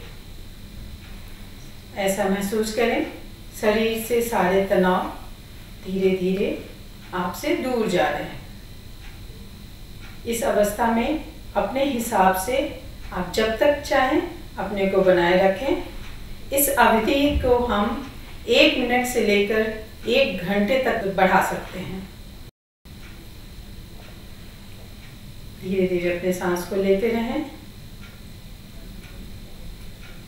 ऐसा महसूस करें शरीर से सारे तनाव धीरे धीरे आपसे दूर जा रहे हैं। इस अवस्था में अपने हिसाब से आप जब तक चाहें अपने को बनाए रखें। इस अवधि को हम 1 मिनट से लेकर 1 घंटे तक बढ़ा सकते हैं। धीरे धीरे अपने सांस को लेते रहें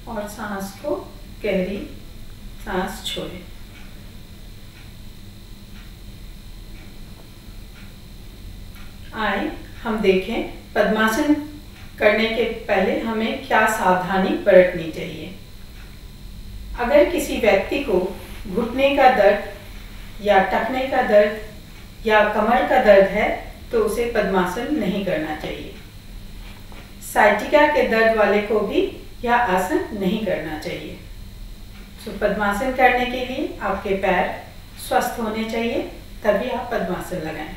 और सांस को गहरी सांस छोड़ें। आए हम देखें पद्मासन करने के पहले हमें क्या सावधानी बरतनी चाहिए। अगर किसी व्यक्ति को घुटने का दर्द या टखने का दर्द या कमर का दर्द है तो उसे पद्मासन नहीं करना चाहिए। साइटिका के दर्द वाले को भी यह आसन नहीं करना चाहिए। तो पद्मासन करने के लिए आपके पैर स्वस्थ होने चाहिए, तभी आप पद्मासन लगाएं।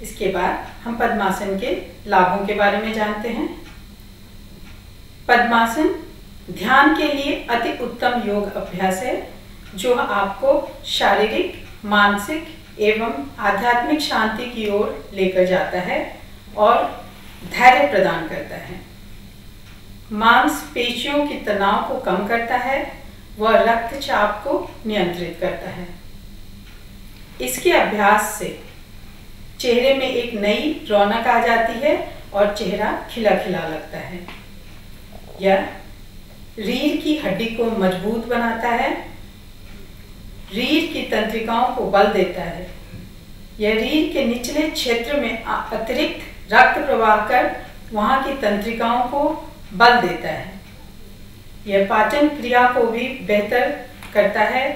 इसके बाद हम पद्मासन के लाभों के बारे में जानते हैं। पद्मासन ध्यान के लिए अति उत्तम योग अभ्यास है जो आपको शारीरिक, मानसिक एवं आध्यात्मिक शांति की ओर लेकर जाता है और धैर्य प्रदान करता है। मांसपेशियों के तनाव को कम करता है व रक्तचाप को नियंत्रित करता है। इसके अभ्यास से चेहरे में एक नई रौनक आ जाती है और चेहरा खिला खिला लगता है। यह रीढ़ की हड्डी को मजबूत बनाता है, रीढ़ की तंत्रिकाओं को बल देता है। यह रीढ़ के निचले क्षेत्र में अतिरिक्त रक्त प्रवाह कर वहां की तंत्रिकाओं को बल देता है। यह पाचन क्रिया को भी बेहतर करता है,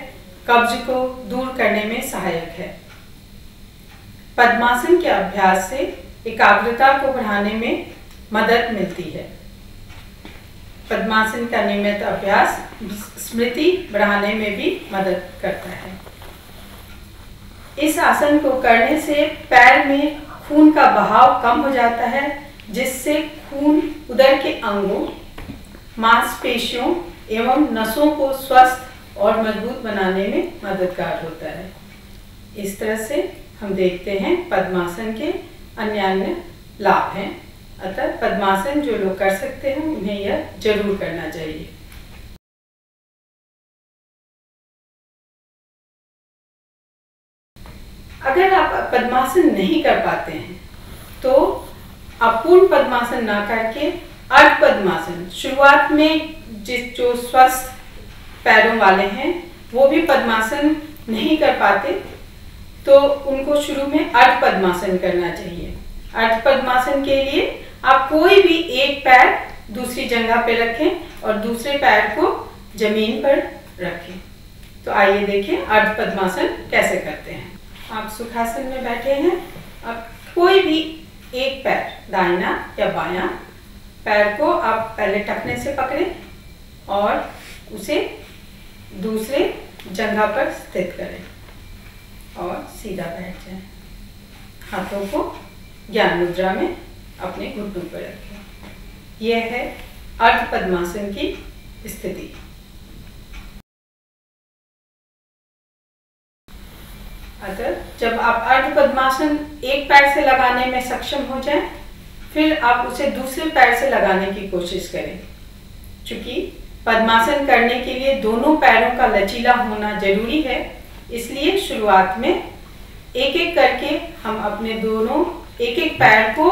कब्ज को दूर करने में सहायक है। पद्मासन के अभ्यास से एकाग्रता को बढ़ाने में मदद मिलती है। पद्मासन का नियमित अभ्यास स्मृति बढ़ाने में भी मदद करता है। इस आसन को करने से पैर में खून का बहाव कम हो जाता है, जिससे खून उदर के अंगों, मांसपेशियों एवं नसों को स्वस्थ और मजबूत बनाने में मददगार होता है। इस तरह से हम देखते हैं पद्मासन के अन्य लाभ हैं। अतः पद्मासन जो लोग कर सकते हैं उन्हें यह जरूर करना चाहिए। अगर आप पद्मासन नहीं कर पाते हैं तो आप पूर्ण पद्मासन ना करके अर्ध पद्मासन, शुरुआत में जो स्वस्थ पैरों वाले हैं वो भी पद्मासन नहीं कर पाते तो उनको शुरू में अर्ध पद्मासन करना चाहिए। अर्ध पद्मासन के लिए आप कोई भी एक पैर दूसरी जगह पे रखें और दूसरे पैर को जमीन पर रखें। तो आइए देखें अर्ध पद्मासन कैसे करते हैं। आप सुखासन में बैठे हैं। अब कोई भी एक पैर, दाहिना या बायां पैर को आप पहले टखने से पकड़ें और उसे दूसरे जगह पर स्थित करें और सीधा बैठ जाएं। हाथों को ज्ञान मुद्रा में अपने घुटनों पर रखें। यह है अर्ध पद्मासन की स्थिति। अगर जब आप अर्ध पद्मासन एक पैर से लगाने में सक्षम हो जाएं, फिर आप उसे दूसरे पैर से लगाने की कोशिश करें। चूंकि पद्मासन करने के लिए दोनों पैरों का लचीला होना जरूरी है, इसलिए शुरुआत में एक एक करके हम अपने दोनों एक एक पैर को,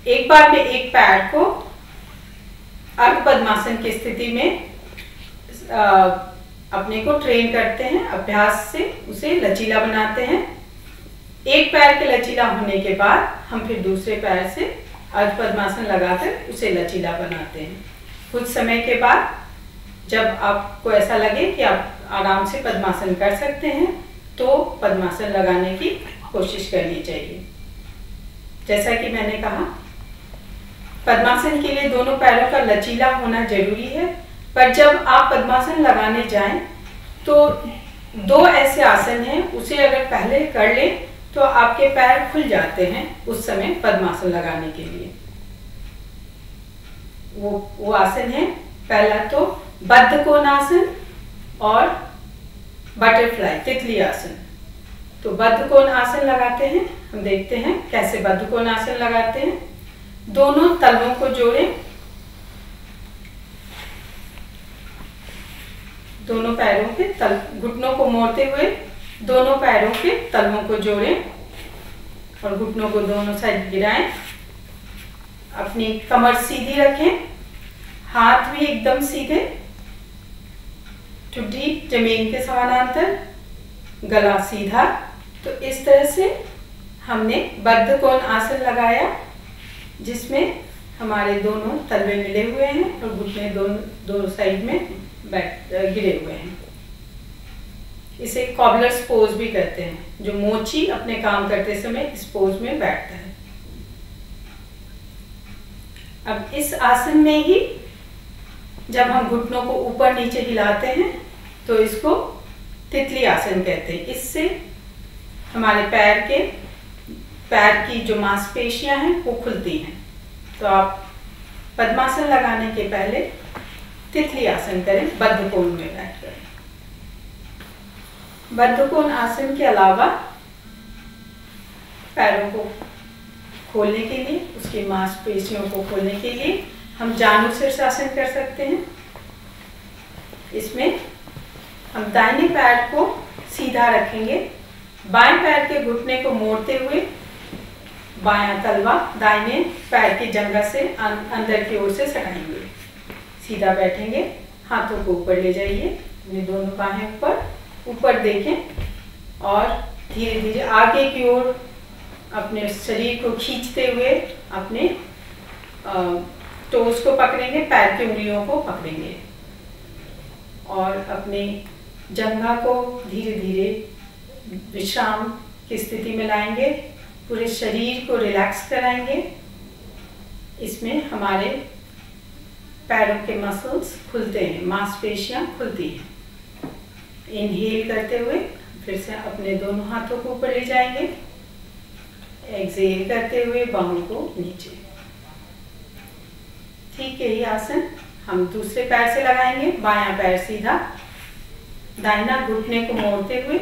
एक बार में एक पैर को अर्ध पद्मासन की स्थिति में अपने को ट्रेन करते हैं। अभ्यास से उसे लचीला बनाते हैं। एक पैर के लचीला होने के बाद हम फिर दूसरे पैर से अर्ध पद्मासन लगाकर उसे लचीला बनाते हैं। कुछ समय के बाद जब आपको ऐसा लगे कि आप आराम से पद्मासन कर सकते हैं तो पद्मासन लगाने की कोशिश करनी चाहिए। जैसा कि मैंने कहा, पद्मासन के लिए दोनों पैरों का लचीला होना जरूरी है, पर जब आप पद्मासन लगाने जाएं तो दो ऐसे आसन हैं, उसे अगर पहले कर लें तो आपके पैर खुल जाते हैं उस समय पद्मासन लगाने के लिए। वो आसन है, पहला तो बद्ध कोणासन और बटरफ्लाई तितली आसन। तो बद्ध कोण आसन लगाते हैं, हम देखते हैं कैसे बद्ध कोण आसन लगाते हैं। दोनों तलवों को जोड़ें, दोनों पैरों के तल, घुटनों को मोड़ते हुए दोनों पैरों के तलवों को जोड़ें और घुटनों को दोनों साइड गिराएं। अपनी कमर सीधी रखें, हाथ भी एकदम सीधे, ठुड्डी जमीन के समानांतर, गला सीधा। तो इस तरह से हमने बद्ध कोण आसन लगाया, जिसमें हमारे दोनों तलवे मिले हुए हैं और घुटने दोनों साइड में गिरे हुए हैं। इसे कॉबलर्स पोज भी कहते हैं, जो मोची अपने काम करते समय इस पोज में बैठता है। अब इस आसन में ही जब हम घुटनों को ऊपर नीचे हिलाते हैं तो इसको तितली आसन कहते हैं। इससे हमारे पैर की जो मांसपेशियां हैं वो खुलती हैं। तो आप पद्मासन लगाने के पहले तितली आसन करें, बद्ध कोण में बैठकर। बद्ध कोण आसन के अलावा पैरों को खोलने के लिए, उसकी मांसपेशियों को खोलने के लिए हम जानु शीर्षासन कर सकते हैं। इसमें हम दाहिने पैर को सीधा रखेंगे, बाएं पैर के घुटने को मोड़ते हुए बायां तलवा दाहिने पैर की जंघा से अंदर की ओर से सटाएंगे। सीधा बैठेंगे, हाथों को ऊपर ले जाइए, अपनी दोनों बाहें ऊपर देखें और धीरे धीरे आगे की ओर अपने शरीर को खींचते हुए अपने टोस को पकड़ेंगे, पैर की उंगलियों को पकड़ेंगे और अपने जंघा को धीरे धीरे विश्राम की स्थिति में लाएंगे, पूरे शरीर को रिलैक्स कराएंगे। इसमें हमारे पैरों के मसल्स खुलते हैं, मांसपेशियां खुलती हैं। इनहेल करते हुए फिर से अपने दोनों हाथों को ऊपर ले जाएंगे, एक्सहेल करते हुए बाहों को नीचे। ठीक है, ये आसन हम दूसरे पैर से लगाएंगे। बायां पैर सीधा, दाहिना घुटने को मोड़ते हुए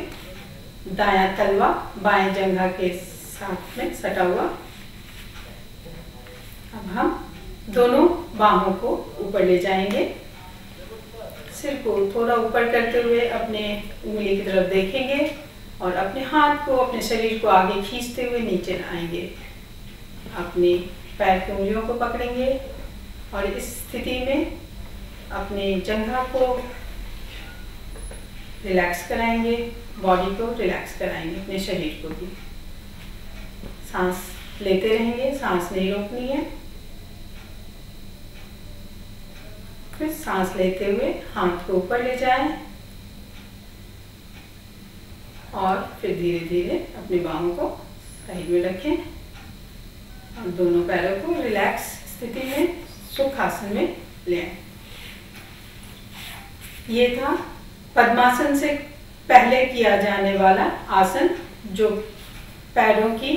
दायां तलवा बाएं जंघा के साथ में सटा हुआ। अब हम दोनों बाहों को ऊपर ले जाएंगे, सिर को थोड़ा ऊपर करते हुए अपने उंगली की तरफ देखेंगे और अपने हाथ को, अपने शरीर को आगे खींचते हुए नीचे लाएंगे। अपने पैर की उंगलियों को पकड़ेंगे और इस स्थिति में अपने जंघा को रिलैक्स कराएंगे, बॉडी को रिलैक्स कराएंगे, अपने शरीर को भी। सांस लेते रहेंगे, सांस नहीं रोकनी है। फिर सांस लेते हुए हाथ को ऊपर ले जाएं और फिर धीरे धीरे अपनी बाहों को साइड में रखें और दोनों पैरों को रिलैक्स स्थिति में सुखासन में ले आएं। ये था पद्मासन से पहले किया जाने वाला आसन, जो पैरों की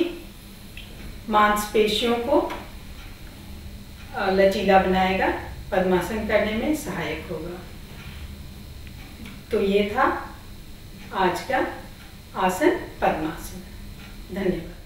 मांसपेशियों को लचीला बनाएगा, पद्मासन करने में सहायक होगा। तो ये था आज का आसन, पद्मासन। धन्यवाद।